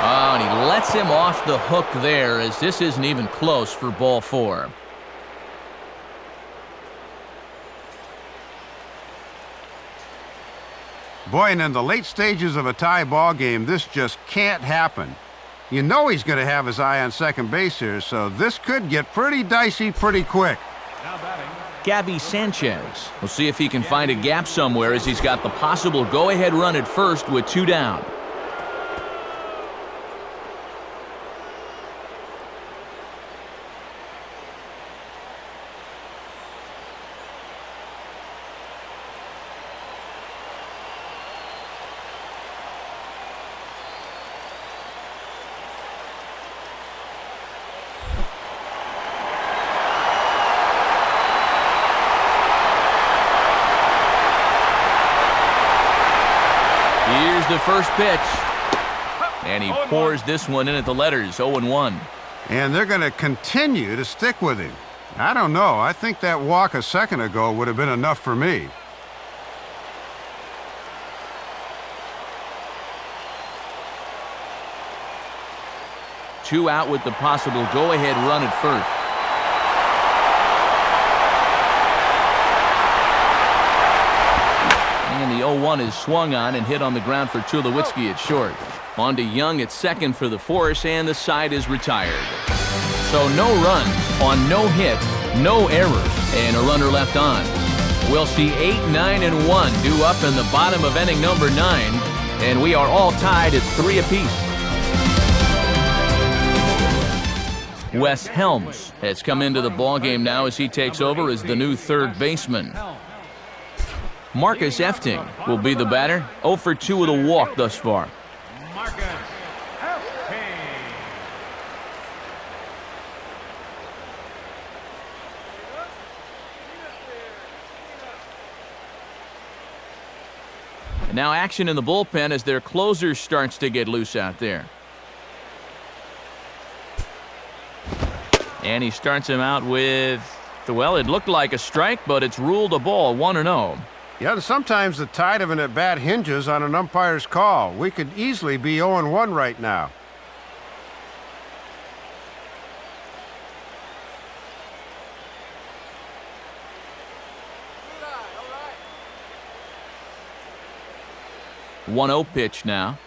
Oh, and he lets him off the hook there as this isn't even close for ball 4. Boy, and in the late stages of a tie ball game, this just can't happen. You know he's going to have his eye on second base here, so this could get pretty dicey pretty quick. Now batting. Gabby Sanchez. We'll see if he can find a gap somewhere as he's got the possible go-ahead run at first with 2 down. Here's the first pitch. And he pours this one in at the letters, 0-1. And they're going to continue to stick with him. I don't know. I think that walk a second ago would have been enough for me. Two out with the possible go-ahead run at first. And the 0-1 is swung on and hit on the ground for Tulowitzki at short. On to Young at second for the force, and the side is retired. So no runs on no hit, no errors, and a runner left on. We'll see 8, 9, and 1 due up in the bottom of inning number 9, and we are all tied at 3 apiece. Wes Helms has come into the ballgame now as he takes over as the new third baseman. Marcus Efting will be the batter, 0 for 2 with a walk thus far. Marcus Efting. And now action in the bullpen as their closer starts to get loose out there. And he starts him out with, well, it looked like a strike, but it's ruled a ball, 1-0. Yeah, and sometimes the tide of an at-bat hinges on an umpire's call. We could easily be 0-1 right now. Good eye, all right. 1-0 pitch now.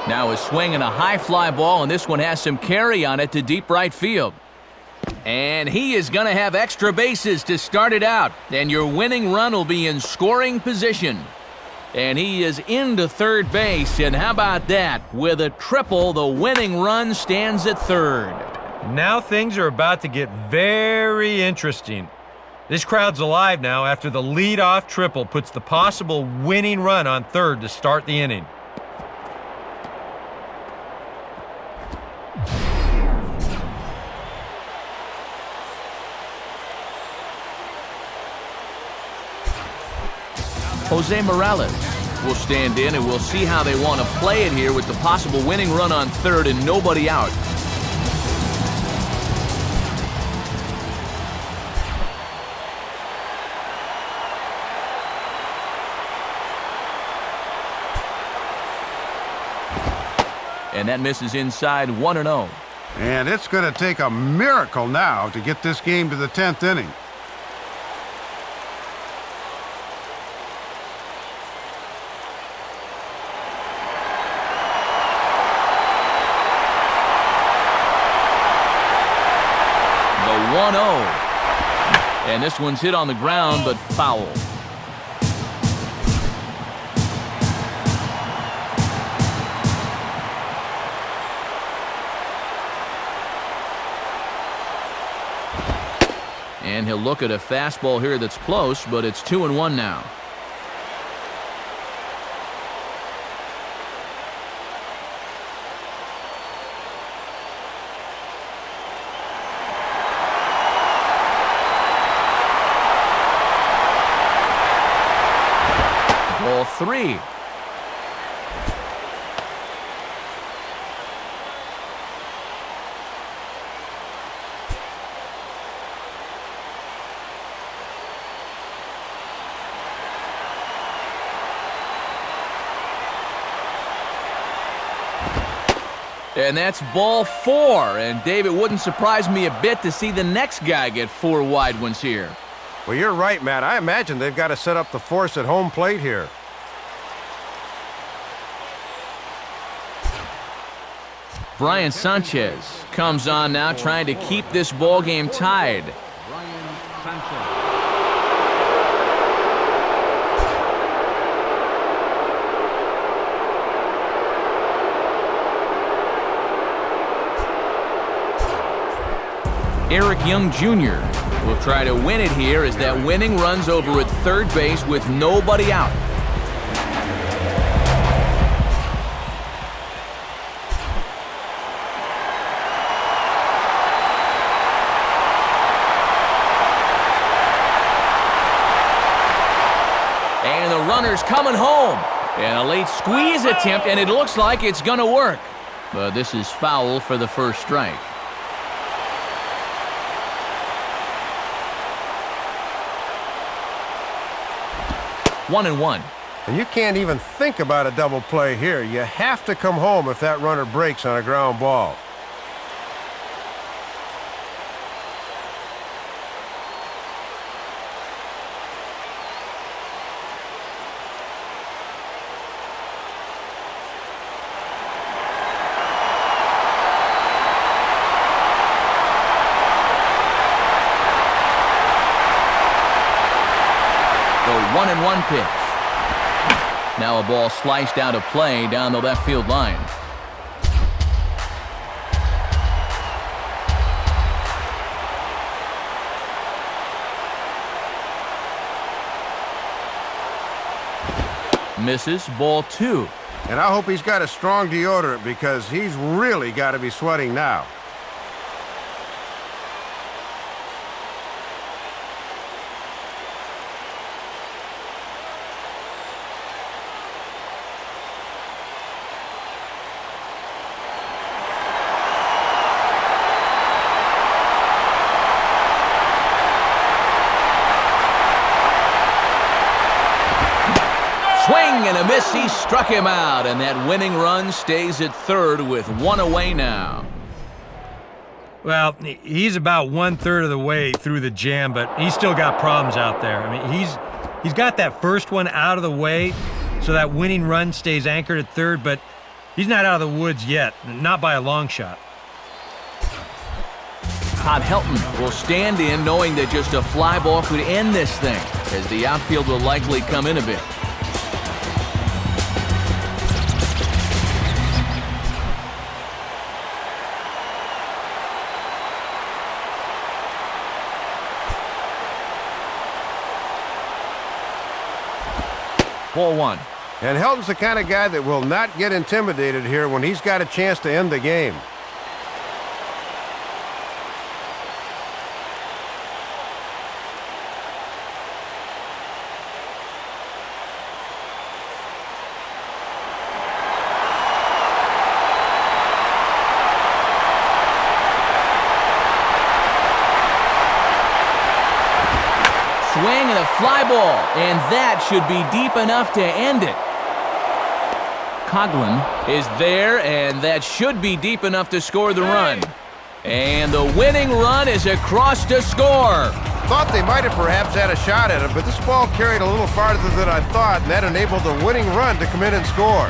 Now a swing and a high fly ball, and this one has some carry on it to deep right field. And he is going to have extra bases to start it out. And your winning run will be in scoring position. And he is into third base. And how about that? With a triple, the winning run stands at third. Now things are about to get very interesting. This crowd's alive now after the leadoff triple puts the possible winning run on third to start the inning. Jose Morales will stand in, and we'll see how they want to play it here with the possible winning run on third and nobody out. And that misses inside, 1-0. And it's going to take a miracle now to get this game to the 10th inning. And this one's hit on the ground, but foul. And he'll look at a fastball here that's close, but it's 2-1 now. Ball 3. And that's ball 4. And Dave, it wouldn't surprise me a bit to see the next guy get 4 wide ones here. Well, you're right, Matt. I imagine they've got to set up the force at home plate here. Brian Sanchez comes on now, trying to keep this ball game tied. Brian Sanchez. Eric Young Jr. will try to win it here as that winning run's over at third base with nobody out. And the runner's coming home. And a late squeeze attempt, and it looks like it's going to work. But this is foul for the first strike. 1-1. And you can't even think about a double play here. You have to come home if that runner breaks on a ground ball. The 1-1 pitch. Now a ball sliced out of play down the left field line. Misses, ball 2. And I hope he's got a strong deodorant because he's really got to be sweating now. Swing and a miss. He struck him out, and that winning run stays at third with 1 away now. Well, he's about 1/3 of the way through the jam, but he's still got problems out there. I mean, he's got that first one out of the way, so that winning run stays anchored at third, but he's not out of the woods yet, not by a long shot. Todd Helton will stand in knowing that just a fly ball could end this thing, as the outfield will likely come in a bit. Ball 1. And Helton's the kind of guy that will not get intimidated here when he's got a chance to end the game. Swing and a fly ball, and that should be deep enough to end it. Coughlin is there, and that should be deep enough to score the run. And the winning run is across to score. Thought they might have perhaps had a shot at it, but this ball carried a little farther than I thought, and that enabled the winning run to come in and score.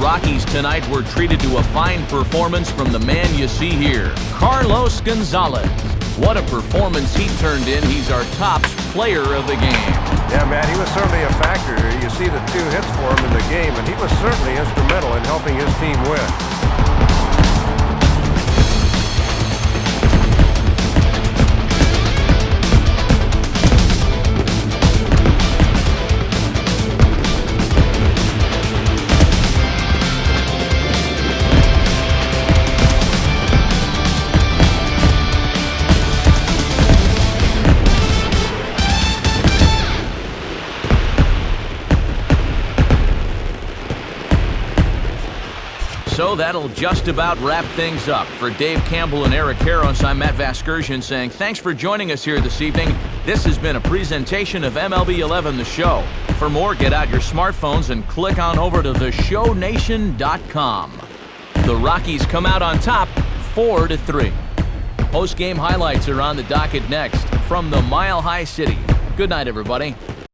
Rockies tonight were treated to a fine performance from the man you see here, Carlos Gonzalez. What a performance he turned in. He's our top player of the game. Yeah, Matt, he was certainly a factor. You see the 2 hits for him in the game, and he was certainly instrumental in helping his team win. So that'll just about wrap things up. For Dave Campbell and Eric Harros, I'm Matt Vasgersian saying thanks for joining us here this evening. This has been a presentation of MLB 11 The Show. For more, get out your smartphones and click on over to theshownation.com. The Rockies come out on top 4-3. Post-game highlights are on the docket next from the Mile High City. Good night, everybody.